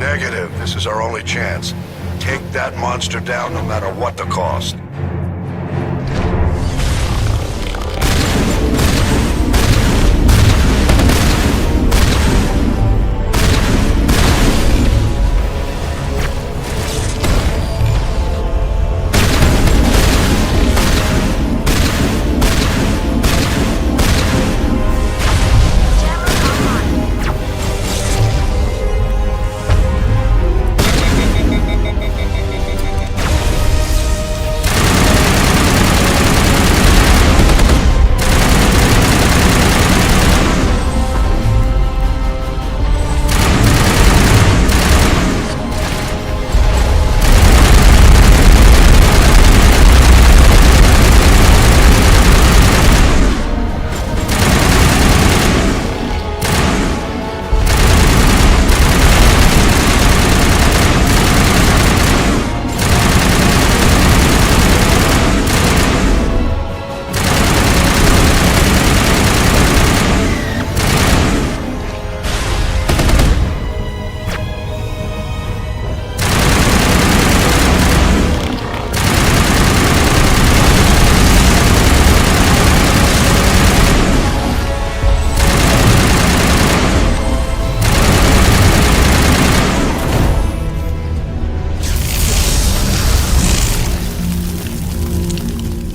Negative. This is our only chance. Take that monster down no matter what the cost.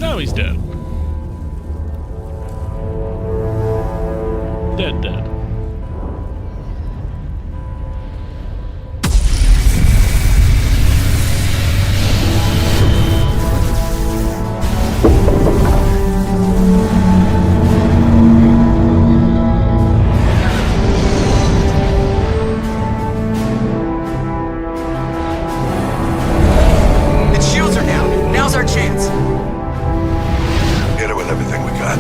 Now he's dead. Dead. Its shields are down. Now's our chance. Hit it with everything we got.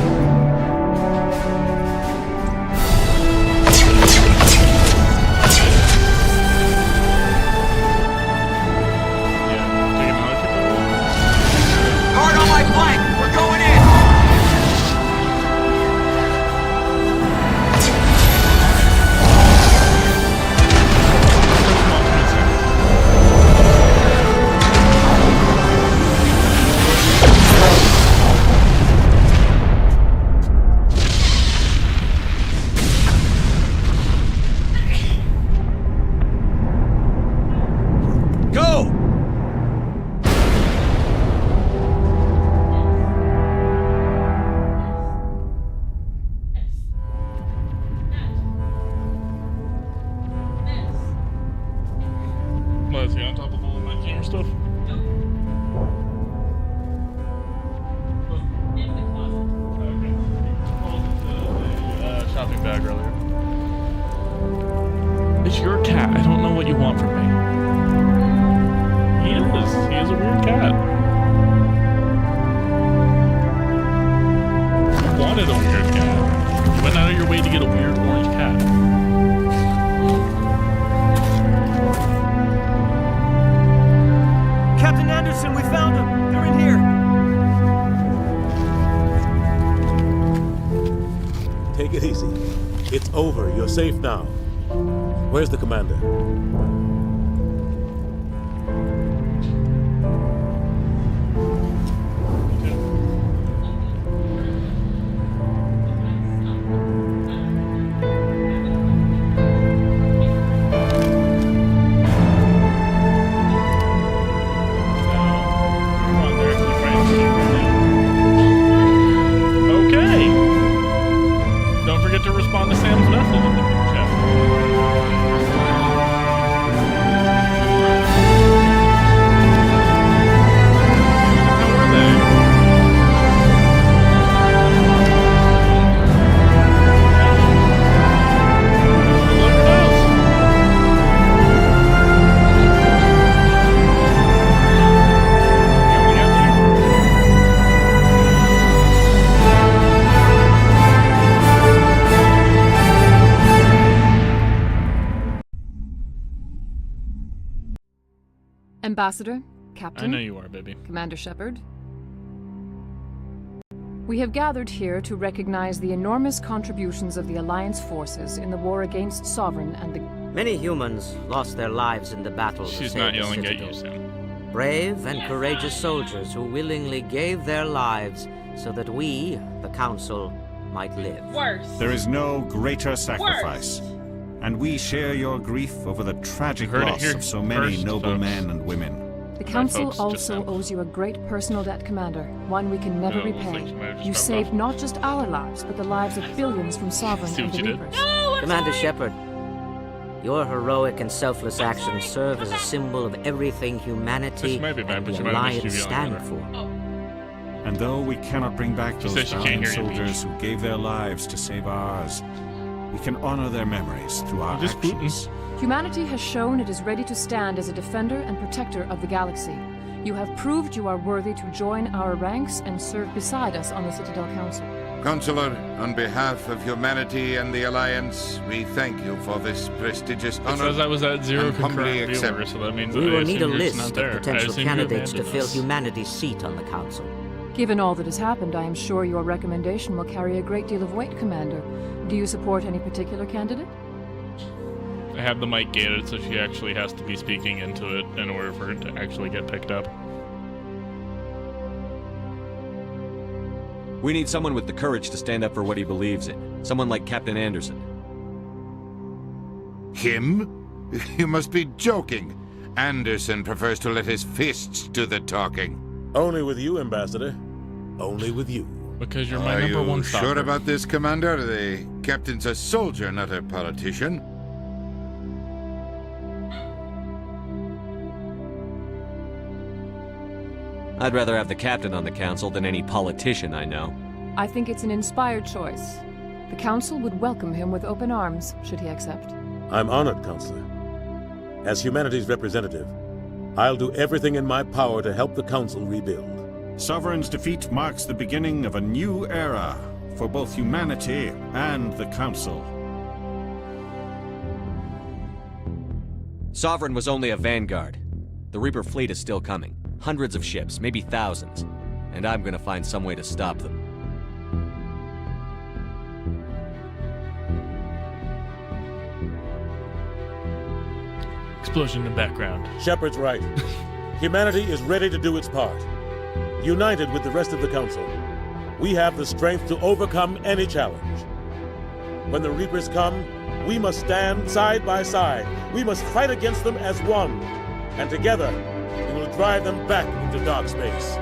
Hard on my flank. We're going in. Go! What, is he on top of all of my camera stuff? Shopping bag earlier. It's your cat. I don't know what you want from me. He is a weird cat. You wanted a weird cat. You went out of your way to get a weird orange cat. Captain Anderson, we found them. They're in here. Take it easy. It's over. You're safe now. Where's the commander? Okay. Don't forget to respond to Sam's message in the group chat. How were they? Look else. Ambassador, I Captain, know you are, baby. Commander Shepard. We have gathered here to recognize the enormous contributions of the Alliance forces in the war against Sovereign and the Many humans lost their lives in the battle to She's save not the yelling at Citadel. you, Sam. Brave and courageous soldiers who willingly gave their lives so that we, the Council, might live. There is no greater sacrifice. And we share your grief over the tragic Heard it loss here of so many first, noble folks. men and women. The Council folks, just also them. owes you a great personal debt, Commander, one we can never Oh, looks like repay. you might have just You dropped saved off. not just our lives, but the lives of billions from Sovereign See and what the you did? Reapers. Commander Shepard, your heroic and selfless actions serve as a symbol of everything humanity This might be bad, and but the you might have missed Alliance TV on stand the for. And though we cannot bring back She those says she can't valiant hear you, soldiers who gave their lives to save ours, we can honor their memories through our Just booting. actions. Humanity has shown it is ready to stand as a defender and protector of the galaxy. You have proved you are worthy to join our ranks and serve beside us on the Citadel Council. Counselor, on behalf of humanity and the Alliance, we thank you for this prestigious It honor. says I was at 0 and humbly concurrent accept. viewers, so that means We I will need a assume you're list not of there. I potential assume you candidates to abandoned fill us. humanity's seat on the Council. Given all that has happened, I am sure your recommendation will carry a great deal of weight, Commander. Do you support any particular candidate? I have the mic gated, so she actually has to be speaking into it in order for it to actually get picked up. We need someone with the courage to stand up for what he believes in. Someone like Captain Anderson. Him? You must be joking. Anderson prefers to let his fists do the talking. Only with you, Ambassador. Only with you. Because you're my Are number you one sure stalker. about this, Commander? The captain's a soldier, not a politician. I'd rather have the captain on the council than any politician I know. I think it's an inspired choice. The Council would welcome him with open arms, should he accept. I'm honored, Counselor. As humanity's representative, I'll do everything in my power to help the Council rebuild. Sovereign's defeat marks the beginning of a new era for both humanity and the Council. Sovereign was only a vanguard. The Reaper fleet is still coming. Hundreds of ships, maybe thousands. And I'm gonna find some way to stop them. Explosion in the background. Shepard's right. Humanity is ready to do its part. United with the rest of the Council, we have the strength to overcome any challenge. When the Reapers come, we must stand side by side. We must fight against them as one. And together, we will drive them back into dark space.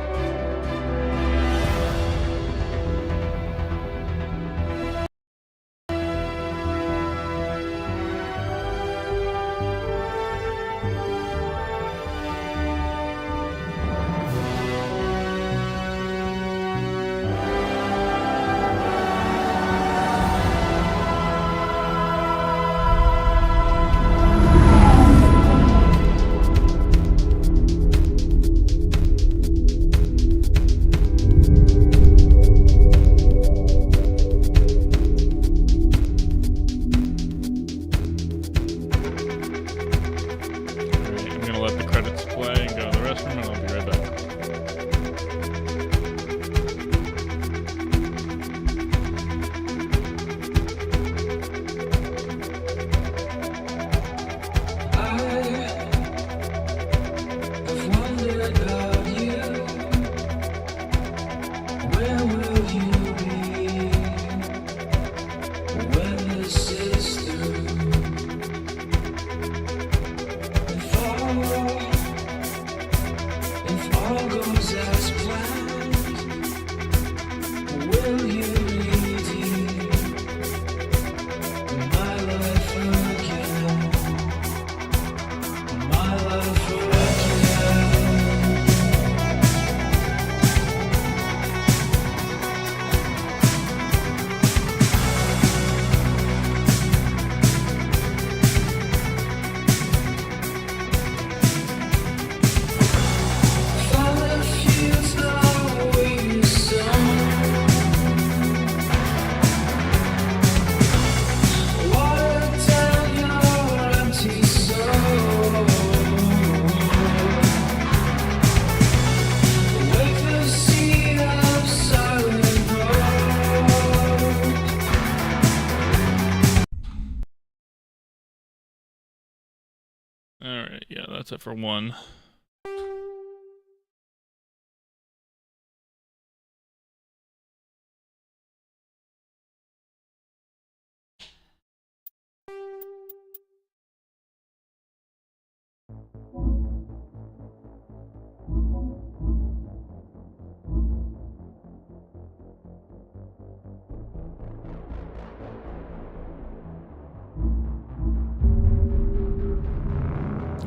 Alright, yeah, that's it for one.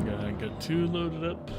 Gotta get 2 loaded up.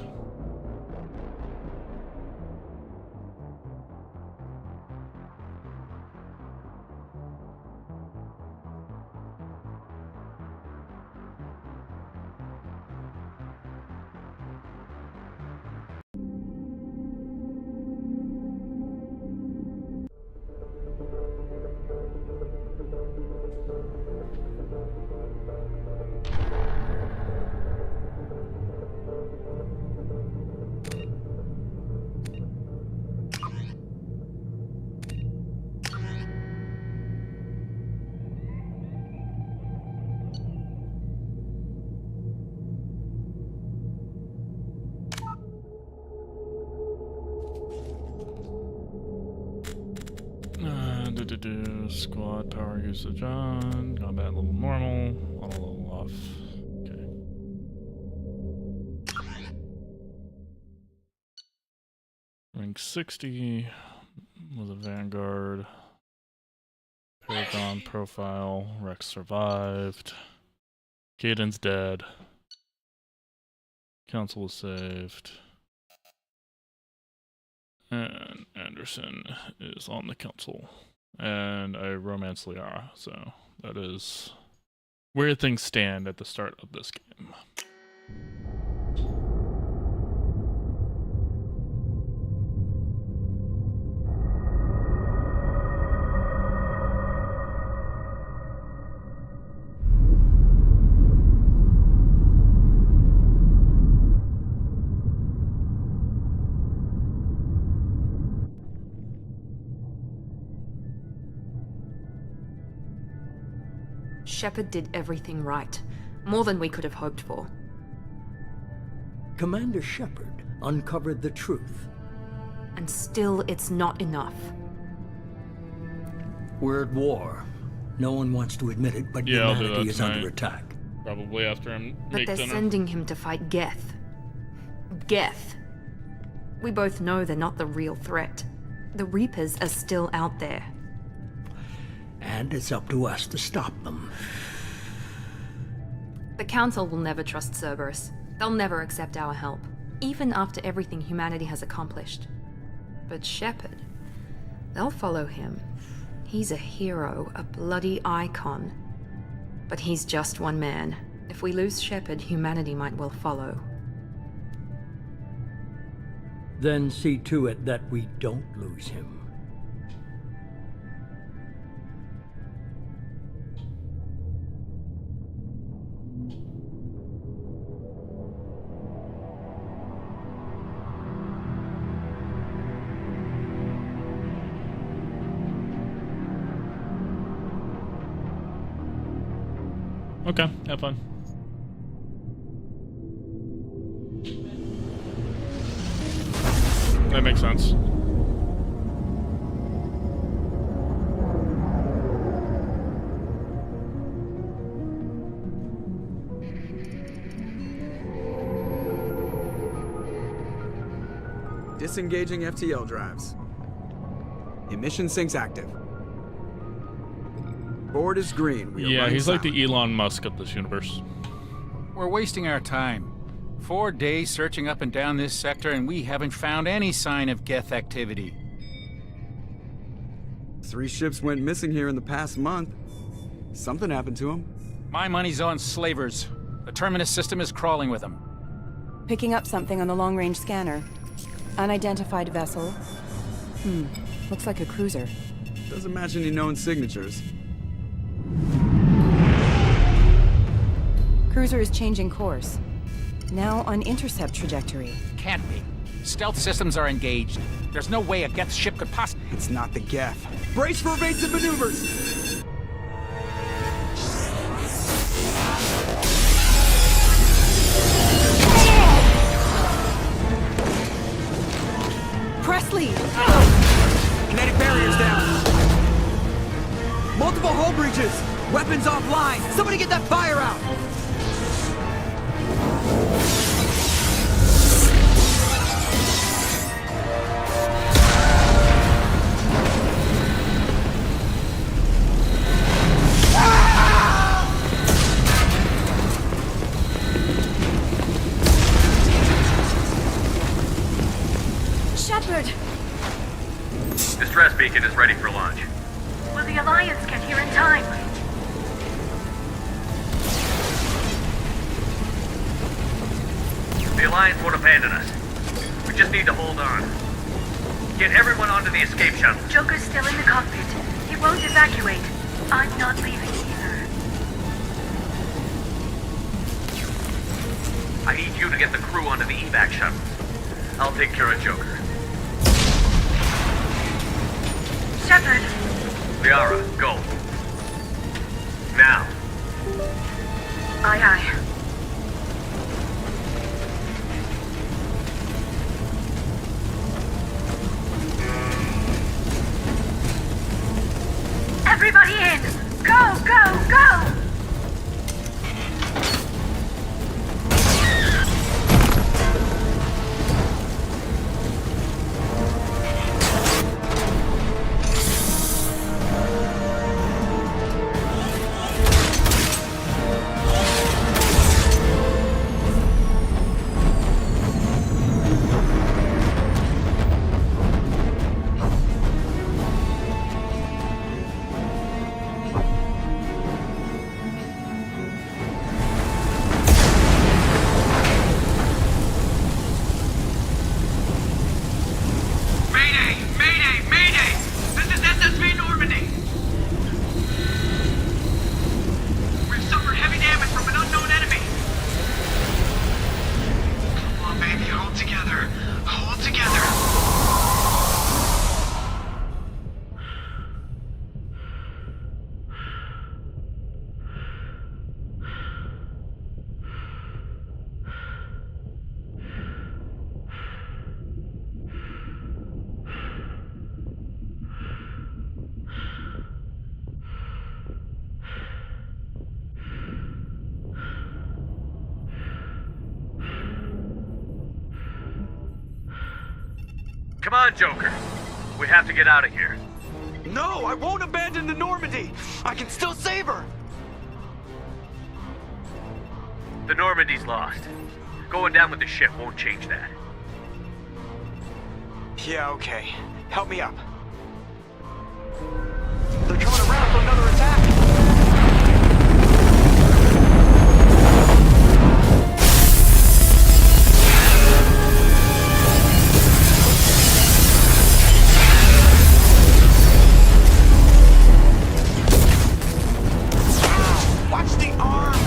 Squad power usage on, combat level normal, auto level off. Okay. Rank 60 was a Vanguard. Paragon profile. Rex survived. Caden's dead. Council was saved. And Anderson is on the council. And I romance Liara, so that is where things stand at the start of this game. Shepard did everything right. More than we could have hoped for. Commander Shepard uncovered the truth. And still, it's not enough. We're at war. No one wants to admit it, but yeah, humanity is under attack. Probably after him. But they're sending him to fight Geth. Geth. We both know they're not the real threat. The Reapers are still out there. And it's up to us to stop them. The Council will never trust Cerberus. They'll never accept our help, even after everything humanity has accomplished. But Shepard, they'll follow him. He's a hero, a bloody icon. But he's just one man. If we lose Shepard, humanity might well follow. Then see to it that we don't lose him. Okay, have fun. That makes sense. Disengaging FTL drives. Emission sinks active. Board is green. Yeah, he's like the Elon Musk of this universe. We're wasting our time. 4 days searching up and down this sector, and we haven't found any sign of Geth activity. 3 ships went missing here in the past month. Something happened to them. My money's on slavers. The Terminus system is crawling with them. Picking up something on the long-range scanner. Unidentified vessel. Looks like a cruiser. Doesn't match any known signatures. Cruiser is changing course. Now on intercept trajectory. Can't be. Stealth systems are engaged. There's no way a Geth ship could possibly... It's not the Geth. Brace for evasive maneuvers! Weapons offline! Somebody get that fire out! Shepard! Distress beacon is ready for launch. Will the Alliance get here in time? The Alliance won't abandon us. We just need to hold on. Get everyone onto the escape shuttle. Joker's still in the cockpit. He won't evacuate. I'm not leaving either. I need you to get the crew onto the evac shuttle. I'll take care of Joker. Shepard! Liara, go. Now. Aye, aye. Everybody in! Go, go, go! Come on, Joker. We have to get out of here. No, I won't abandon the Normandy! I can still save her! The Normandy's lost. Going down with the ship won't change that. Yeah, okay. Help me up. They're coming around for another attack! Watch the arm!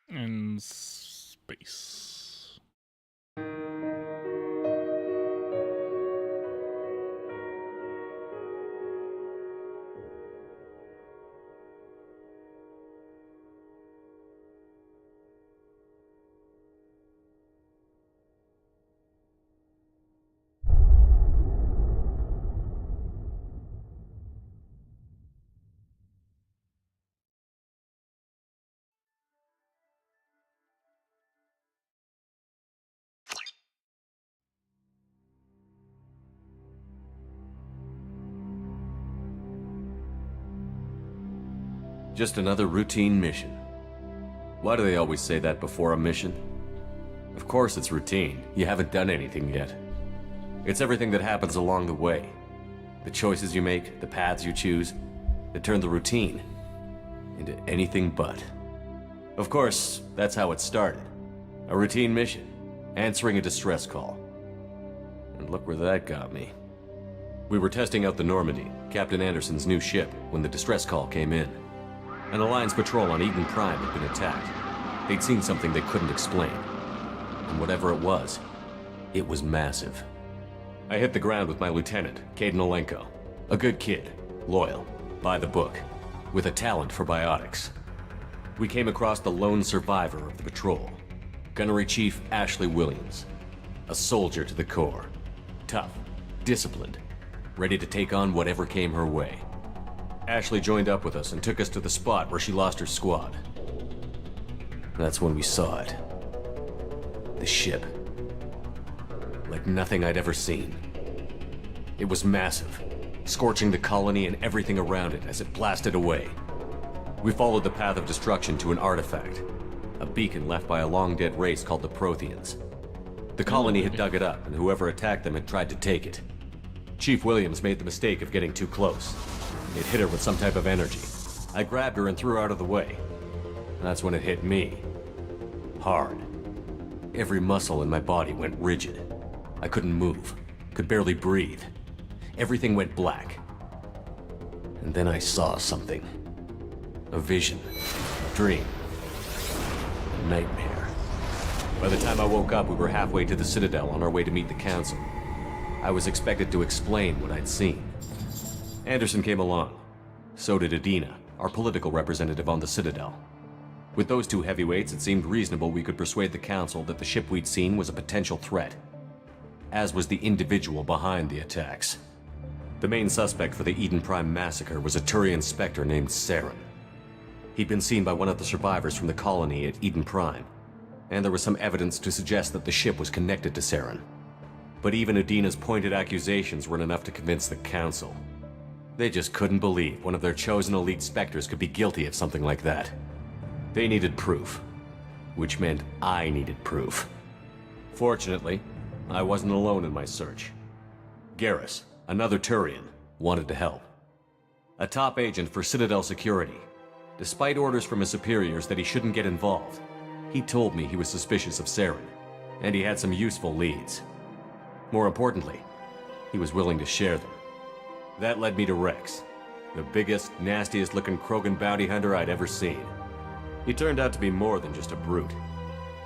In space. Just another routine mission. Why do they always say that before a mission? Of course it's routine. You haven't done anything yet. It's everything that happens along the way. The choices you make, the paths you choose, that turn the routine into anything but. Of course, that's how it started. A routine mission, answering a distress call. And look where that got me. We were testing out the Normandy, Captain Anderson's new ship, when the distress call came in. An Alliance patrol on Eden Prime had been attacked. They'd seen something they couldn't explain. And whatever it was massive. I hit the ground with my lieutenant, Caden Olenko. A good kid, loyal, by the book, with a talent for biotics. We came across the lone survivor of the patrol, Gunnery Chief Ashley Williams. A soldier to the core. Tough, disciplined, ready to take on whatever came her way. Ashley joined up with us and took us to the spot where she lost her squad. That's when we saw it. The ship. Like nothing I'd ever seen. It was massive, scorching the colony and everything around it as it blasted away. We followed the path of destruction to an artifact, a beacon left by a long-dead race called the Protheans. The colony had dug it up, and whoever attacked them had tried to take it. Chief Williams made the mistake of getting too close. It hit her with some type of energy. I grabbed her and threw her out of the way. That's when it hit me. Hard. Every muscle in my body went rigid. I couldn't move, could barely breathe. Everything went black. And then I saw something. A vision. A dream. A nightmare. By the time I woke up, we were halfway to the Citadel on our way to meet the Council. I was expected to explain what I'd seen. Anderson came along. So did Adina, our political representative on the Citadel. With those two heavyweights, it seemed reasonable we could persuade the Council that the ship we'd seen was a potential threat. As was the individual behind the attacks. The main suspect for the Eden Prime massacre was a Turian Spectre named Saren. He'd been seen by one of the survivors from the colony at Eden Prime, and there was some evidence to suggest that the ship was connected to Saren. But even Adina's pointed accusations weren't enough to convince the Council. They just couldn't believe one of their chosen elite Spectres could be guilty of something like that. They needed proof, which meant I needed proof. Fortunately, I wasn't alone in my search. Garrus, another Turian, wanted to help. A top agent for Citadel Security. Despite orders from his superiors that he shouldn't get involved, he told me he was suspicious of Saren, and he had some useful leads. More importantly, he was willing to share them. That led me to Rex, the biggest, nastiest looking Krogan bounty hunter I'd ever seen. He turned out to be more than just a brute.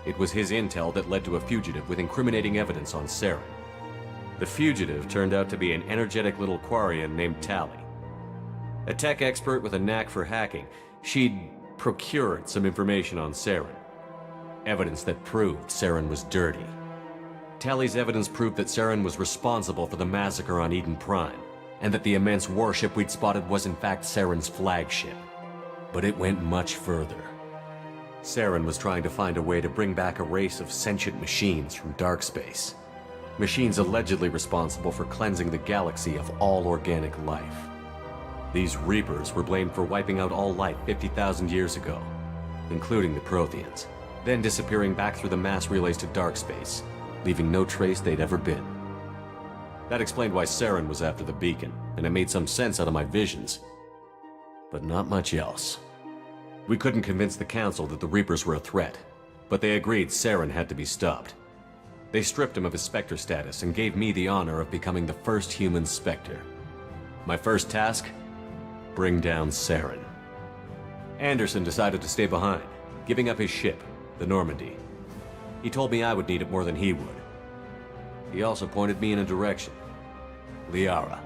It was his intel that led to a fugitive with incriminating evidence on Saren. The fugitive turned out to be an energetic little Quarian named Tali. A tech expert with a knack for hacking, she'd procured some information on Saren. Evidence that proved Saren was dirty. Tali's evidence proved that Saren was responsible for the massacre on Eden Prime, and that the immense warship we'd spotted was in fact Saren's flagship. But it went much further. Saren was trying to find a way to bring back a race of sentient machines from dark space. Machines allegedly responsible for cleansing the galaxy of all organic life. These Reapers were blamed for wiping out all life 50,000 years ago, including the Protheans, then disappearing back through the mass relays to dark space, leaving no trace they'd ever been. That explained why Saren was after the beacon, and it made some sense out of my visions. But not much else. We couldn't convince the Council that the Reapers were a threat, but they agreed Saren had to be stopped. They stripped him of his Spectre status and gave me the honor of becoming the first human Spectre. My first task? Bring down Saren. Anderson decided to stay behind, giving up his ship, the Normandy. He told me I would need it more than he would. He also pointed me in a direction. Liara,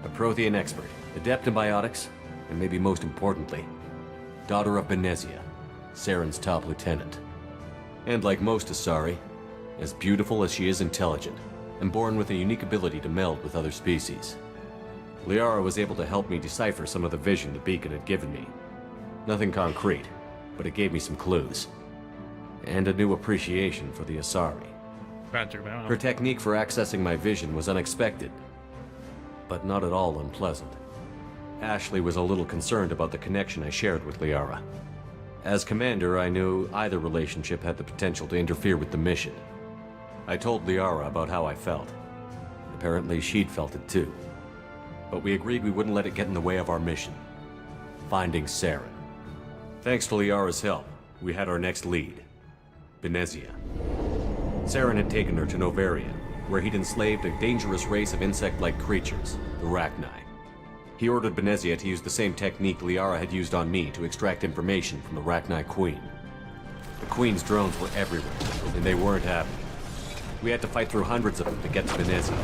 a Prothean expert, adept in biotics, and maybe most importantly, daughter of Benezia, Saren's top lieutenant. And like most Asari, as beautiful as she is intelligent, and born with a unique ability to meld with other species. Liara was able to help me decipher some of the vision the beacon had given me. Nothing concrete, but it gave me some clues. And a new appreciation for the Asari. Her technique for accessing my vision was unexpected, but not at all unpleasant. Ashley was a little concerned about the connection I shared with Liara. As commander, I knew either relationship had the potential to interfere with the mission. I told Liara about how I felt. Apparently, she'd felt it too. But we agreed we wouldn't let it get in the way of our mission. Finding Saren. Thanks to Liara's help, we had our next lead. Benezia. Saren had taken her to Novaria, where he'd enslaved a dangerous race of insect-like creatures, the Rachni. He ordered Benezia to use the same technique Liara had used on me to extract information from the Rachni Queen. The Queen's drones were everywhere, and they weren't happy. We had to fight through hundreds of them to get to Benezia.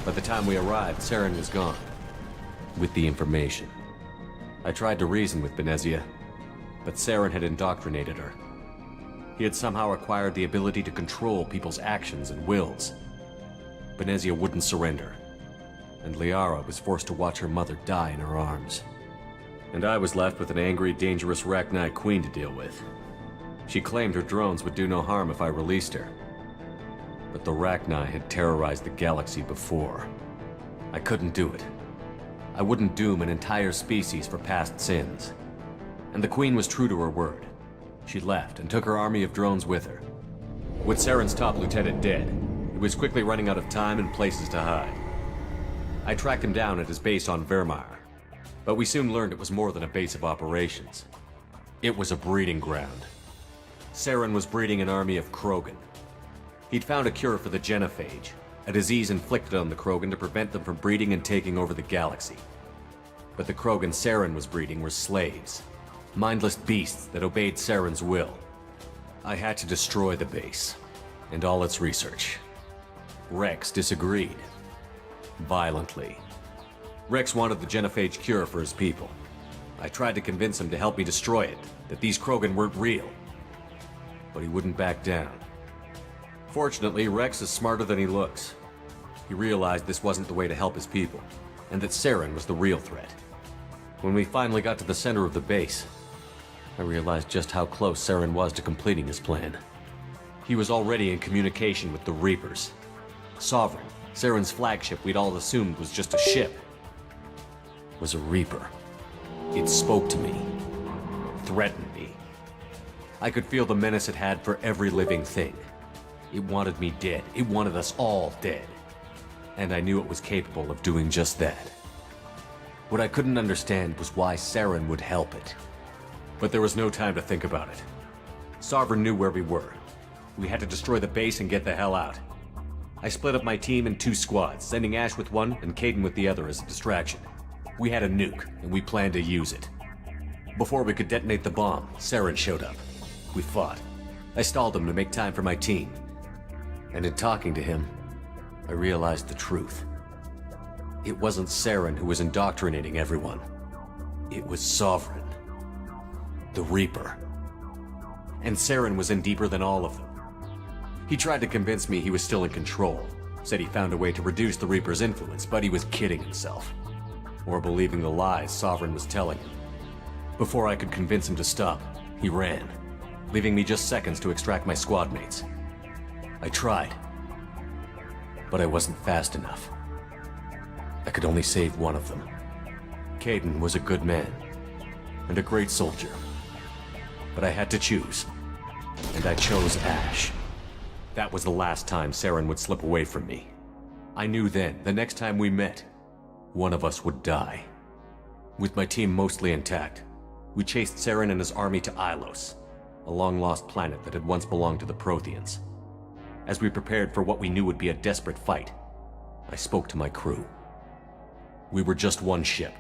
By the time we arrived, Saren was gone. With the information. I tried to reason with Benezia, but Saren had indoctrinated her. He had somehow acquired the ability to control people's actions and wills. Benezia wouldn't surrender, and Liara was forced to watch her mother die in her arms. And I was left with an angry, dangerous Rachni Queen to deal with. She claimed her drones would do no harm if I released her. But the Rachni had terrorized the galaxy before. I couldn't do it. I wouldn't doom an entire species for past sins. And the Queen was true to her word. She left and took her army of drones with her. With Saren's top lieutenant dead, he was quickly running out of time and places to hide. I tracked him down at his base on Vermeer, but we soon learned it was more than a base of operations. It was a breeding ground. Saren was breeding an army of Krogan. He'd found a cure for the genophage, a disease inflicted on the Krogan to prevent them from breeding and taking over the galaxy. But the Krogan Saren was breeding were slaves, mindless beasts that obeyed Saren's will. I had to destroy the base, and all its research. Rex disagreed. Violently. Rex wanted the genophage cure for his people. I tried to convince him to help me destroy it, that these Krogan weren't real. But he wouldn't back down. Fortunately, Rex is smarter than he looks. He realized this wasn't the way to help his people, and that Saren was the real threat. When we finally got to the center of the base, I realized just how close Saren was to completing his plan. He was already in communication with the Reapers. Sovereign, Saren's flagship we'd all assumed was just a ship, was a Reaper. It spoke to me, threatened me. I could feel the menace it had for every living thing. It wanted me dead. It wanted us all dead. And I knew it was capable of doing just that. What I couldn't understand was why Saren would help it. But there was no time to think about it. Sovereign knew where we were. We had to destroy the base and get the hell out. I split up my team in 2 squads, sending Ash with one and Kaidan with the other as a distraction. We had a nuke, and we planned to use it. Before we could detonate the bomb, Saren showed up. We fought. I stalled him to make time for my team. And in talking to him, I realized the truth. It wasn't Saren who was indoctrinating everyone. It was Sovereign. The Reaper. And Saren was in deeper than all of them. He tried to convince me he was still in control. Said he found a way to reduce the Reaper's influence, but he was kidding himself. Or believing the lies Sovereign was telling him. Before I could convince him to stop, he ran, leaving me just seconds to extract my squad mates. I tried, but I wasn't fast enough. I could only save one of them. Kaidan was a good man, and a great soldier. But I had to choose, and I chose Ash. That was the last time Saren would slip away from me. I knew then, the next time we met, one of us would die. With my team mostly intact, we chased Saren and his army to Ilos, a long-lost planet that had once belonged to the Protheans. As we prepared for what we knew would be a desperate fight, I spoke to my crew. We were just one ship,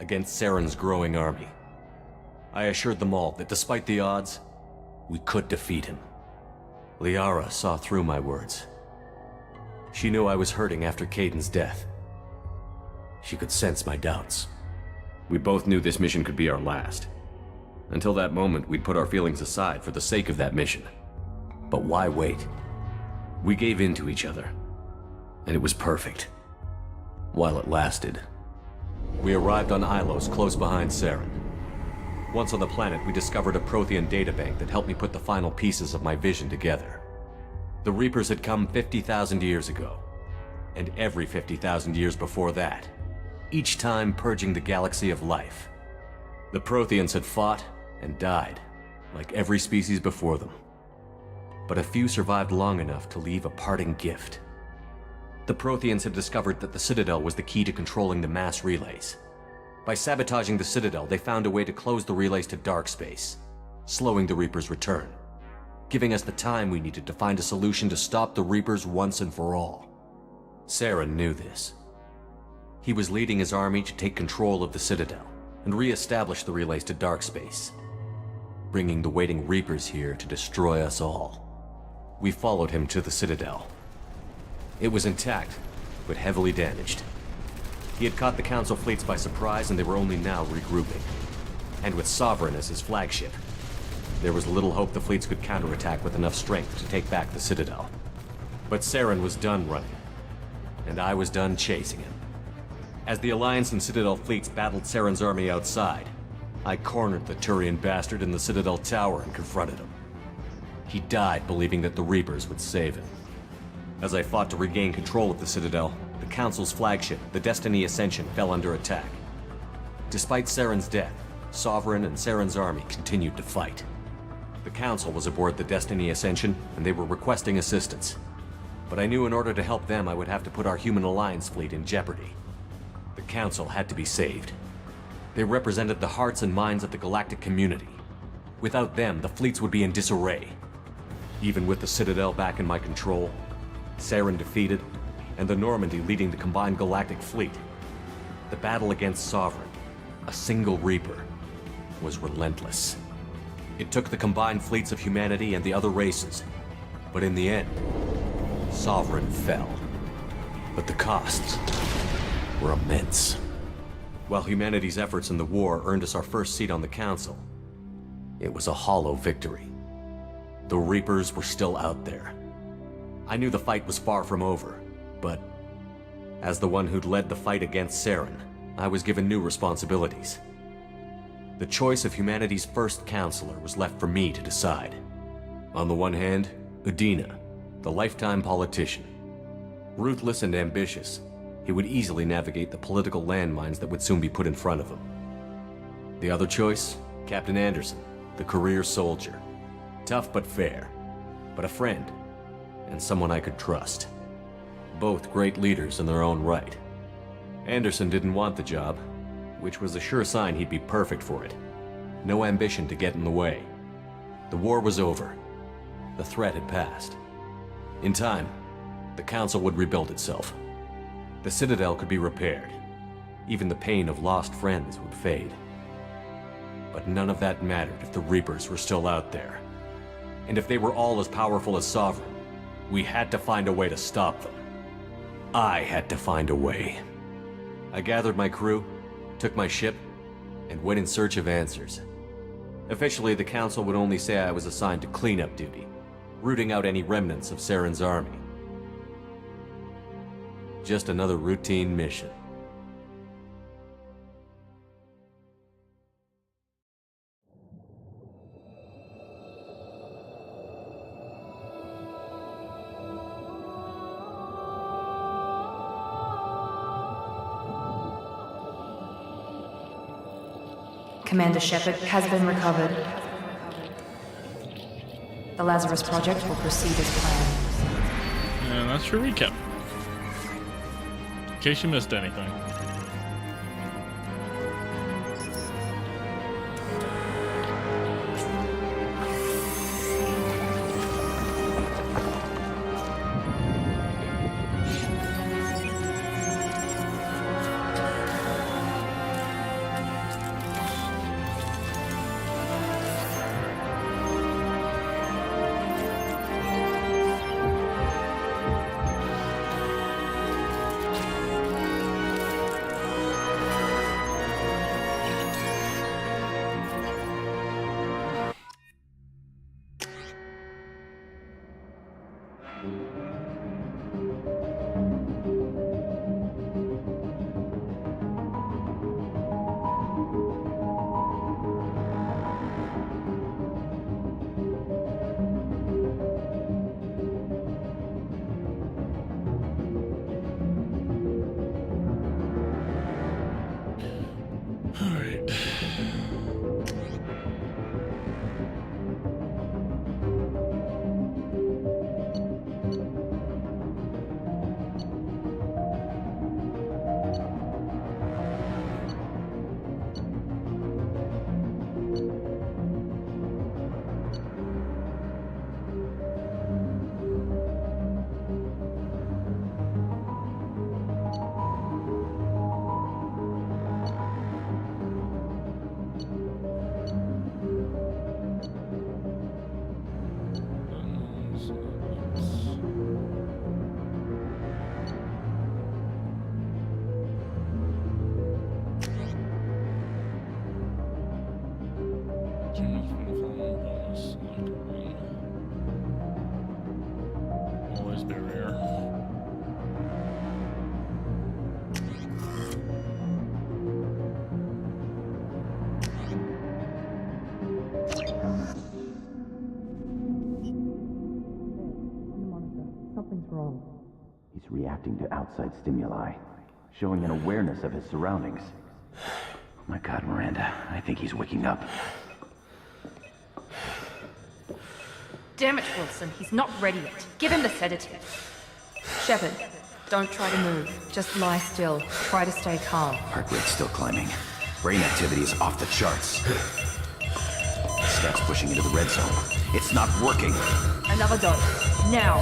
against Saren's growing army. I assured them all that despite the odds, we could defeat him. Liara saw through my words. She knew I was hurting after Kaidan's death. She could sense my doubts. We both knew this mission could be our last. Until that moment, we'd put our feelings aside for the sake of that mission. But why wait? We gave in to each other, and it was perfect. While it lasted. We arrived on Ilos, close behind Saren. Once on the planet, we discovered a Prothean databank that helped me put the final pieces of my vision together. The Reapers had come 50,000 years ago, and every 50,000 years before that, each time purging the galaxy of life. The Protheans had fought and died, like every species before them. But a few survived long enough to leave a parting gift. The Protheans had discovered that the Citadel was the key to controlling the mass relays. By sabotaging the Citadel, they found a way to close the relays to dark space, slowing the Reaper's return, giving us the time we needed to find a solution to stop the Reapers once and for all. Saren knew this. He was leading his army to take control of the Citadel and re-establish the relays to dark space, bringing the waiting Reapers here to destroy us all. We followed him to the Citadel. It was intact, but heavily damaged. He had caught the Council fleets by surprise, and they were only now regrouping. And with Sovereign as his flagship, there was little hope the fleets could counterattack with enough strength to take back the Citadel. But Saren was done running, and I was done chasing him. As the Alliance and Citadel fleets battled Saren's army outside, I cornered the Turian bastard in the Citadel tower and confronted him. He died believing that the Reapers would save him. As I fought to regain control of the Citadel, the Council's flagship, the Destiny Ascension, fell under attack. Despite Saren's death, Sovereign and Saren's army continued to fight. The Council was aboard the Destiny Ascension, and they were requesting assistance. But I knew in order to help them, I would have to put our human Alliance fleet in jeopardy. The Council had to be saved. They represented the hearts and minds of the galactic community. Without them, the fleets would be in disarray. Even with the Citadel back in my control, Saren defeated, and the Normandy leading the combined galactic fleet, the battle against Sovereign, a single Reaper, was relentless. It took the combined fleets of humanity and the other races, but in the end, Sovereign fell. But the costs were immense. While humanity's efforts in the war earned us our first seat on the Council, it was a hollow victory. The Reapers were still out there. I knew the fight was far from over, but as the one who'd led the fight against Saren, I was given new responsibilities. The choice of humanity's first counselor was left for me to decide. On the one hand, Udina, the lifetime politician. Ruthless and ambitious, he would easily navigate the political landmines that would soon be put in front of him. The other choice, Captain Anderson, the career soldier. Tough but fair, but a friend, and someone I could trust. Both great leaders in their own right. Anderson didn't want the job, which was a sure sign he'd be perfect for it. No ambition to get in the way. The war was over. The threat had passed. In time, the Council would rebuild itself. The Citadel could be repaired. Even the pain of lost friends would fade. But none of that mattered if the Reapers were still out there. And if they were all as powerful as Sovereign, we had to find a way to stop them. I had to find a way. I gathered my crew, took my ship, and went in search of answers. Officially, the Council would only say I was assigned to cleanup duty, rooting out any remnants of Saren's army. Just another routine mission. Commander Shepard has been recovered. The Lazarus Project will proceed as planned. And that's your recap. In case you missed anything. this barrier. Something's wrong. He's reacting to outside stimuli, showing an awareness of his surroundings. Oh my God, Miranda, I think he's waking up. Damn it, Wilson. He's not ready yet. Give him the sedative. Shepard, don't try to move. Just lie still. Try to stay calm. Heart rate's still climbing. Brain activity is off the charts. Stats pushing into the red zone. It's not working. Another dose. Now.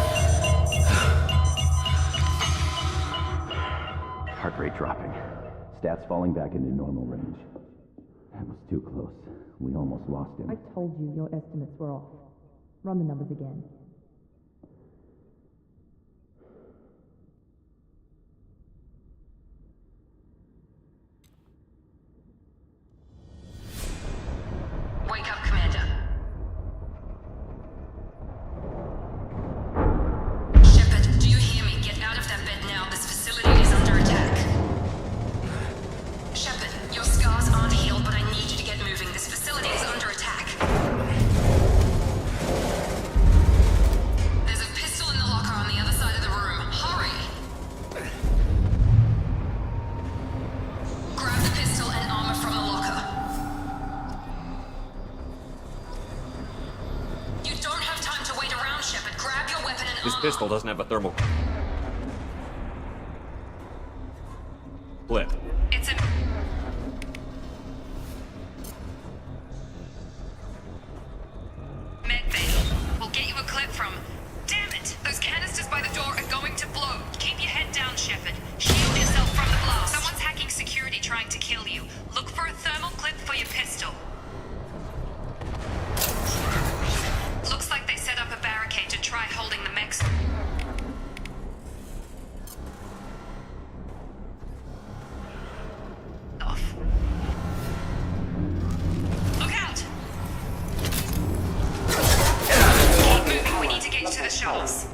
Heart rate dropping. Stats falling back into normal range. That was too close. We almost lost him. I told you your estimates were off. Run the numbers again. Wake up, Commander. Shepard, do you hear me? Get out of that bed now. This facility is under attack. Shepard, your scars aren't healed, but I need you to get moving. This facility is under attack. There's a pistol in the locker on the other side of the room. Hurry! Grab the pistol and armor from the locker. You don't have time to wait around, Shepard. Grab your weapon and This armor. pistol doesn't have a thermal clip. It's a... Medbay. We'll get you a clip from... Damn it! Those canisters by the door are going to blow. Keep your head down, Shepard. Shield yourself from the blast. Someone's hacking security trying to kill you. Look for a thermal clip for your pistol. Looks like they set up a barricade to try holding the mechs. Off. Look out! Keep moving, we need to get to the shuttles.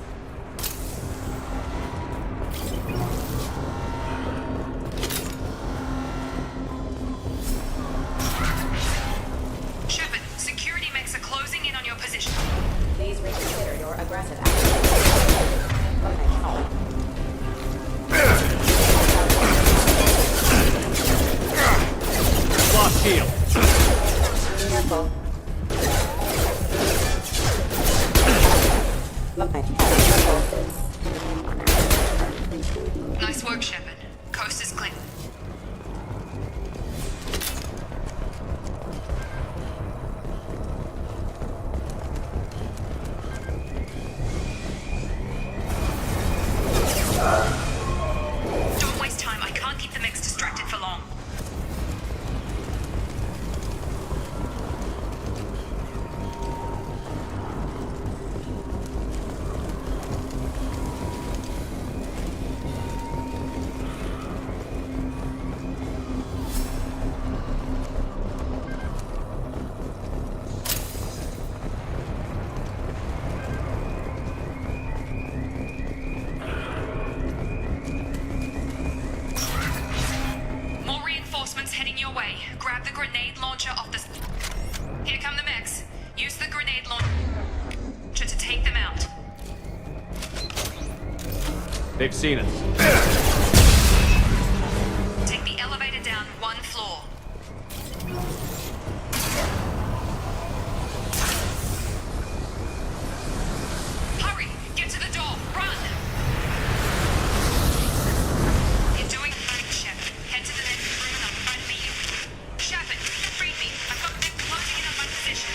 Shepard, security mechs are closing in on your position. Please reconsider your aggressive action. Lost shield. Careful. Nice work, Shepard. Coast is clear. Don't waste time. I can't keep the mix distracted for long. More reinforcements heading your way. Grab the grenade launcher off the... Here come the mechs. Use the grenade launcher to take them out. They've seen us. Take the elevator down one floor. Hurry! Get to the door! Run! You're doing fine, Shepard. Head to the next room and I'll try to meet you. Shepard, read me. I've got them closing in on my position.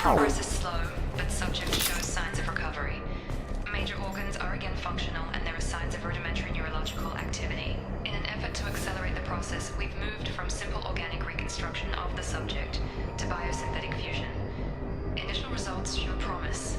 Progress is slow, but subject shows signs of recovery. Major organs are again functional, and there are signs of rudimentary neurological activity. In an effort to accelerate the process, we've moved from simple organic reconstruction of the subject to biosynthetic fusion. Initial results show promise.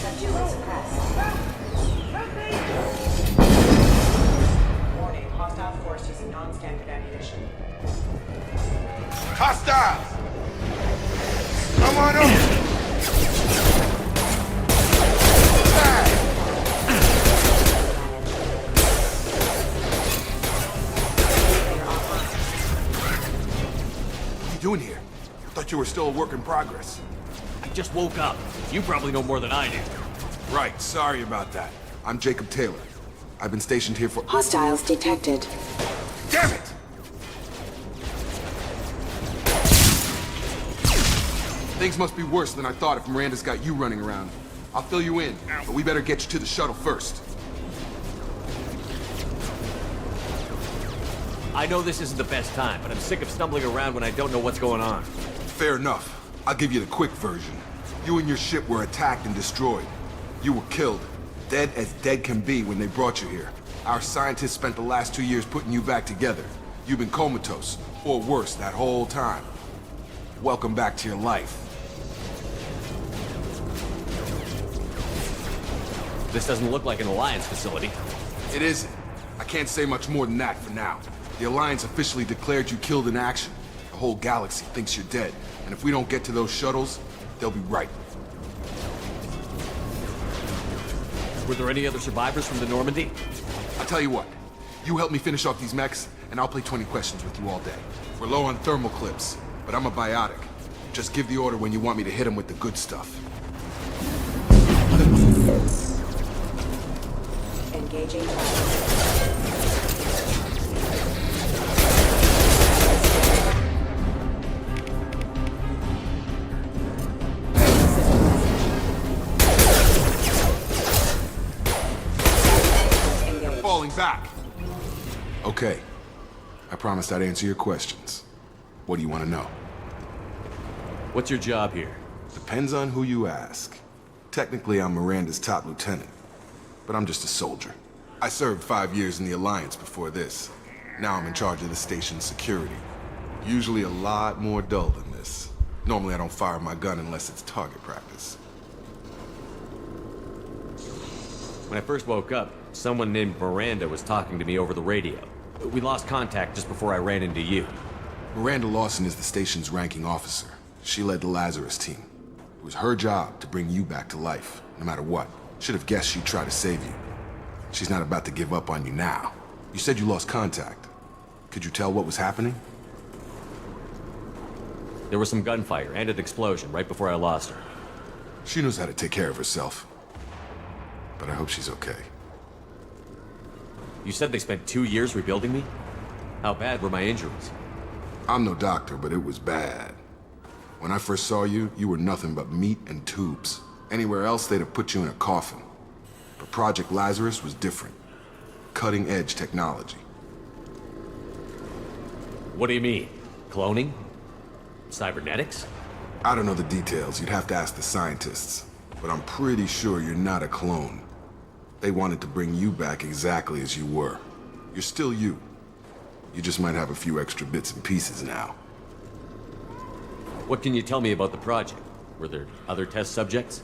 Subdual suppressed. Warning, hostile force using non-standard ammunition. Hostiles! Come on over! What are you doing here? Thought you were still a work in progress. I just woke up. You probably know more than I do. Right, sorry about that. I'm Jacob Taylor. I've been stationed here for— Hostiles detected. Damn it! Things must be worse than I thought if Miranda's got you running around. I'll fill you in, but we better get you to the shuttle first. I know this isn't the best time, but I'm sick of stumbling around when I don't know what's going on. Fair enough. I'll give you the quick version. You and your ship were attacked and destroyed. You were killed. Dead as dead can be when they brought you here. Our scientists spent the last 2 years putting you back together. You've been comatose, or worse, that whole time. Welcome back to your life. This doesn't look like an Alliance facility. It isn't. I can't say much more than that for now. The Alliance officially declared you killed in action. The whole galaxy thinks you're dead, and if we don't get to those shuttles, they'll be right. Were there any other survivors from the Normandy? I'll tell you what. You help me finish off these mechs, and I'll play 20 questions with you all day. We're low on thermal clips, but I'm a biotic. Just give the order when you want me to hit them with the good stuff. Engaging target. Falling back. Okay. I promised I'd answer your questions. What do you want to know? What's your job here? Depends on who you ask. Technically, I'm Miranda's top lieutenant, but I'm just a soldier. I served 5 years in the Alliance before this. Now I'm in charge of the station's security. Usually a lot more dull than this. Normally I don't fire my gun unless it's target practice. When I first woke up, someone named Miranda was talking to me over the radio. We lost contact just before I ran into you. Miranda Lawson is the station's ranking officer. She led the Lazarus team. It was her job to bring you back to life, no matter what. Should have guessed she'd try to save you. She's not about to give up on you now. You said you lost contact. Could you tell what was happening? There was some gunfire and an explosion right before I lost her. She knows how to take care of herself. But I hope she's okay. You said they spent 2 years rebuilding me? How bad were my injuries? I'm no doctor, but it was bad. When I first saw you, you were nothing but meat and tubes. Anywhere else, they'd have put you in a coffin. But Project Lazarus was different. Cutting-edge technology. What do you mean? Cloning? Cybernetics? I don't know the details. You'd have to ask the scientists. But I'm pretty sure you're not a clone. They wanted to bring you back exactly as you were. You're still you. You just might have a few extra bits and pieces now. What can you tell me about the project? Were there other test subjects?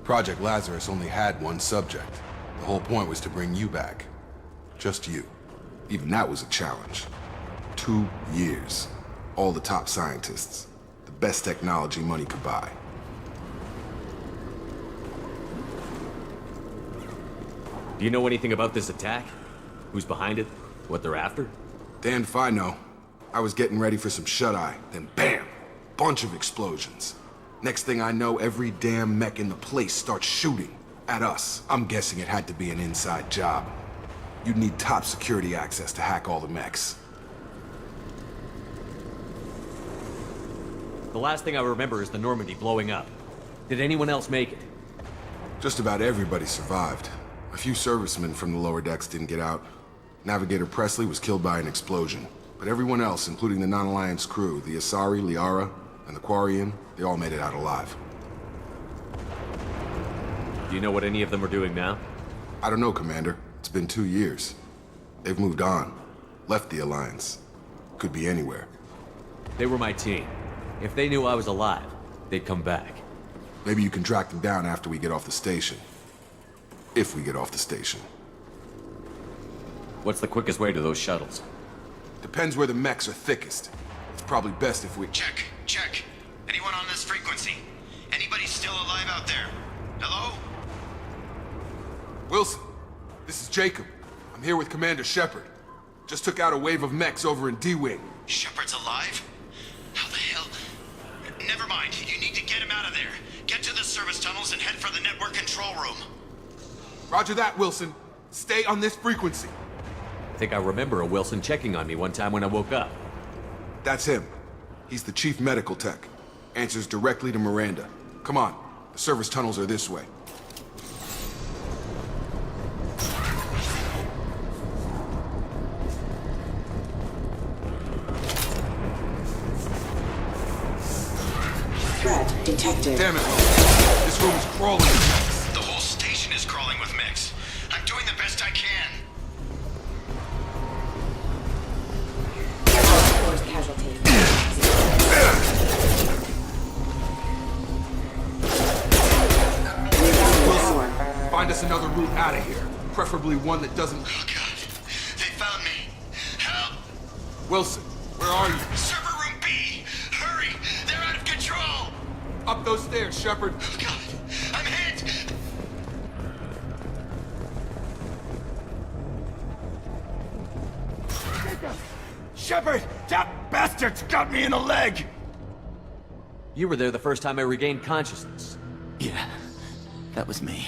Project Lazarus only had one subject. The whole point was to bring you back. Just you. Even that was a challenge. 2 years. All the top scientists. The best technology money could buy. Do you know anything about this attack? Who's behind it? What they're after? Damned if I know. I was getting ready for some shut-eye, then bam! Bunch of explosions. Next thing I know, every damn mech in the place starts shooting at us. I'm guessing it had to be an inside job. You'd need top security access to hack all the mechs. The last thing I remember is the Normandy blowing up. Did anyone else make it? Just about everybody survived. A few servicemen from the lower decks didn't get out. Navigator Presley was killed by an explosion. But everyone else, including the non-Alliance crew, the Asari, Liara, and the Quarian, they all made it out alive. Do you know what any of them are doing now? I don't know, Commander. It's been 2 years. They've moved on. Left the Alliance. Could be anywhere. They were my team. If they knew I was alive, they'd come back. Maybe you can track them down after we get off the station. If we get off the station. What's the quickest way to those shuttles? Depends where the mechs are thickest. It's probably best if we... Check. Anyone on this frequency? Anybody still alive out there? Hello? Wilson, this is Jacob. I'm here with Commander Shepard. Just took out a wave of mechs over in D-Wing. Shepard's alive? How the hell? Never mind. You need to get him out of there. Get to the service tunnels and head for the network control room. Roger that, Wilson. Stay on this frequency. I think I remember a Wilson checking on me one time when I woke up. That's him. He's the chief medical tech. Answers directly to Miranda. Come on. The service tunnels are this way. Threat detected. Damn it. This room is crawling. The whole station is crawling with mechs. I'm doing the best I can. Force casualty. Wilson, find us another route out of here. Preferably one that doesn't... Oh, God. They found me. Help! Wilson, where are you? Server room B! Hurry! They're out of control! Up those stairs, Shepard. Oh, God. I'm hit! Shepard! That bastard's got me in the leg! You were there the first time I regained consciousness. Yeah, that was me.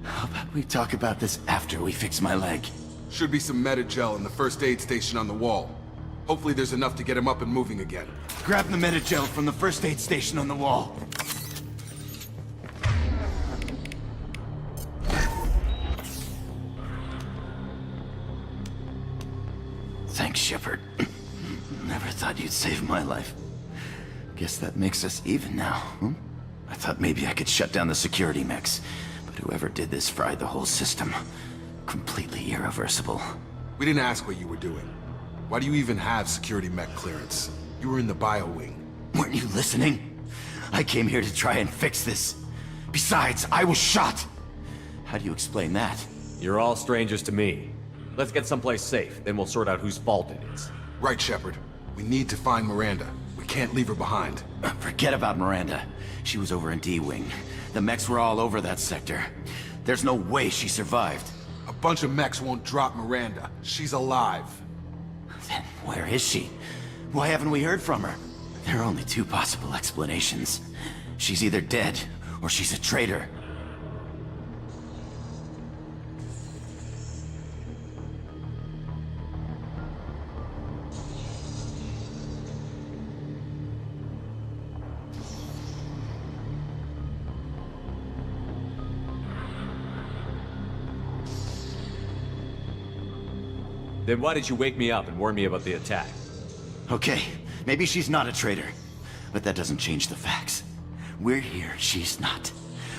How about we talk about this after we fix my leg? Should be some Metagel in the first aid station on the wall. Hopefully there's enough to get him up and moving again. Grab the Metagel from the first aid station on the wall. Thanks, Shepard. Never thought you'd save my life. Guess that makes us even now, huh? I thought maybe I could shut down the security mechs, but whoever did this fried the whole system. Completely irreversible. We didn't ask what you were doing. Why do you even have security mech clearance? You were in the bio wing. Weren't you listening? I came here to try and fix this. Besides, I was shot. How do you explain that? You're all strangers to me. Let's get someplace safe, then we'll sort out whose fault it is. Right, Shepard. We need to find Miranda. We can't leave her behind. Forget about Miranda. She was over in D-Wing. The mechs were all over that sector. There's no way she survived. A bunch of mechs won't drop Miranda. She's alive. Then where is she? Why haven't we heard from her? There are only two possible explanations. She's either dead, or she's a traitor. Then why did you wake me up and warn me about the attack? Okay, maybe she's not a traitor, but that doesn't change the facts. We're here, she's not.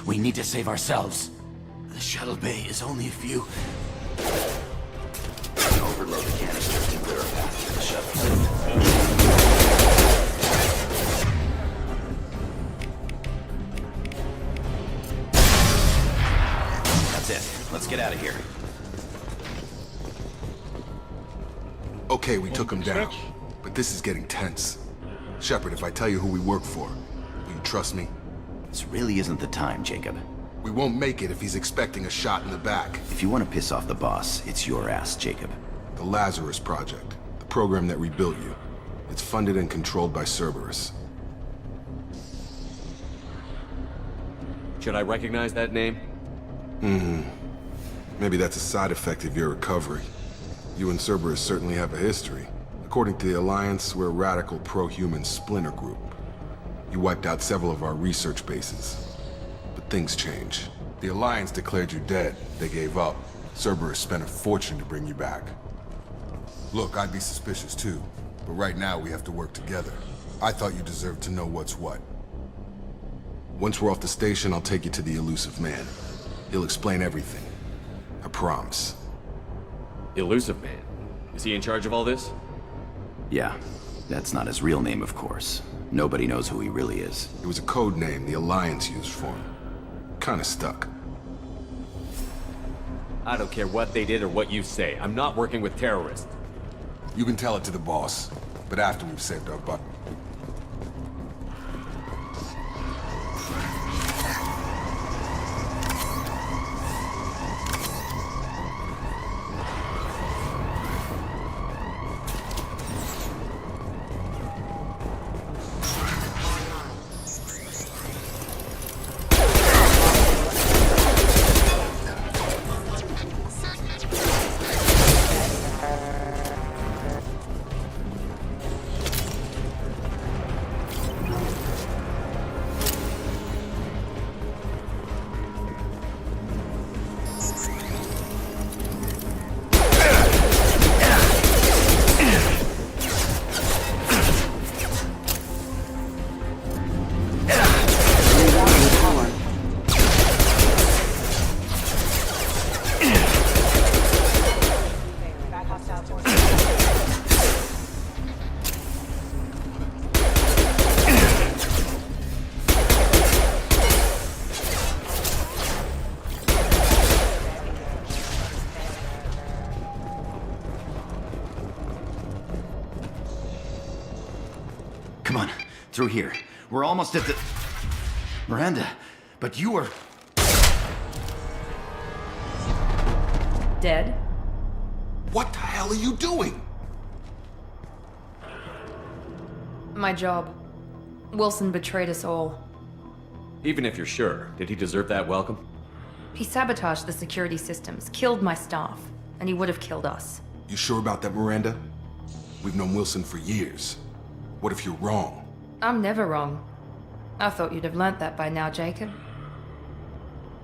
We need to save ourselves. The shuttle bay is only a few... Overload the canisters to clear a path to the shuttle. That's it. Let's get out of here. Okay, we took him down, but this is getting tense. Shepard, if I tell you who we work for, will you trust me? This really isn't the time, Jacob. We won't make it if he's expecting a shot in the back. If you want to piss off the boss, it's your ass, Jacob. The Lazarus Project, the program that rebuilt you. It's funded and controlled by Cerberus. Should I recognize that name? Maybe that's a side effect of your recovery. You and Cerberus certainly have a history. A According to the Alliance, we're a radical pro-human splinter group. You wiped out several of our research bases. But things change. The Alliance declared you dead. They gave up. Cerberus spent a fortune to bring you back. Look, I'd be suspicious too. But right now, we have to work together. I thought you deserved to know what's what. Once we're off the station, I'll take you to the elusive man. He'll explain everything. I promise. Elusive Man? Is he in charge of all this? Yeah. That's not his real name, of course. Nobody knows who he really is. It was a code name the Alliance used for him. Kinda stuck. I don't care what they did or what you say. I'm not working with terrorists. You can tell it to the boss, but after we've saved our butt. Come on, through here. We're almost at the... Miranda, but you were... Dead? What the hell are you doing? My job. Wilson betrayed us all. Even if you're sure, did he deserve that welcome? He sabotaged the security systems, killed my staff, and he would have killed us. You sure about that, Miranda? We've known Wilson for years. What if you're wrong? I'm never wrong. I thought you'd have learnt that by now, Jacob.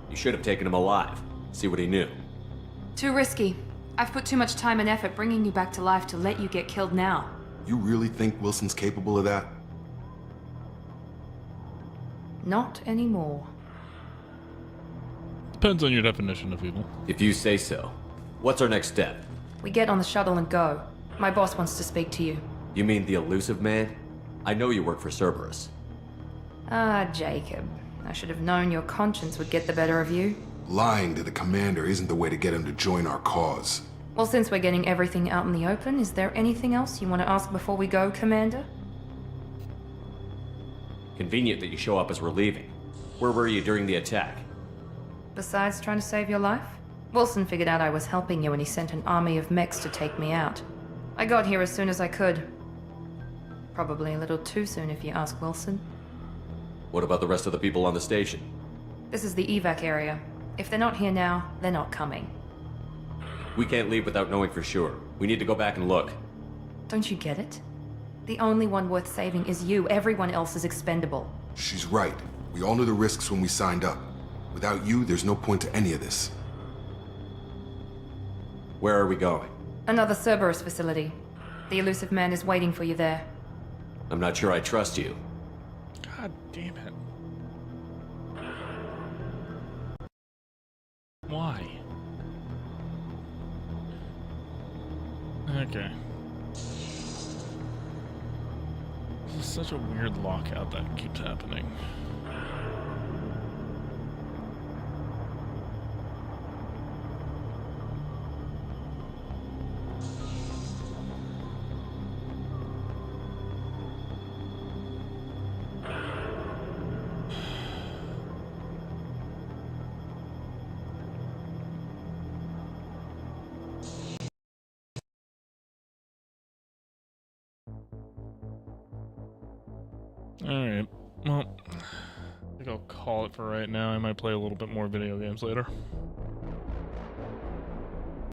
You should have taken him alive. See what he knew. Too risky. I've put too much time and effort bringing you back to life to let you get killed now. You really think Wilson's capable of that? Not anymore. Depends on your definition of evil. If you say so. What's our next step? We get on the shuttle and go. My boss wants to speak to you. You mean the elusive man? I know you work for Cerberus. Ah, Jacob. I should have known your conscience would get the better of you. Lying to the commander isn't the way to get him to join our cause. Well, since we're getting everything out in the open, is there anything else you want to ask before we go, Commander? Convenient that you show up as we're leaving. Where were you during the attack? Besides trying to save your life? Wilson figured out I was helping you and he sent an army of mechs to take me out. I got here as soon as I could. Probably a little too soon if you ask Wilson. What about the rest of the people on the station? This is the evac area. If they're not here now, they're not coming. We can't leave without knowing for sure. We need to go back and look. Don't you get it? The only one worth saving is you. Everyone else is expendable. She's right. We all knew the risks when we signed up. Without you, there's no point to any of this. Where are we going? Another Cerberus facility. The elusive man is waiting for you there. I'm not sure I trust you. God damn it. Why? Okay. This is such a weird lockout that keeps happening. Alright, well, I think I'll call it for right now. I might play a little bit more video games later.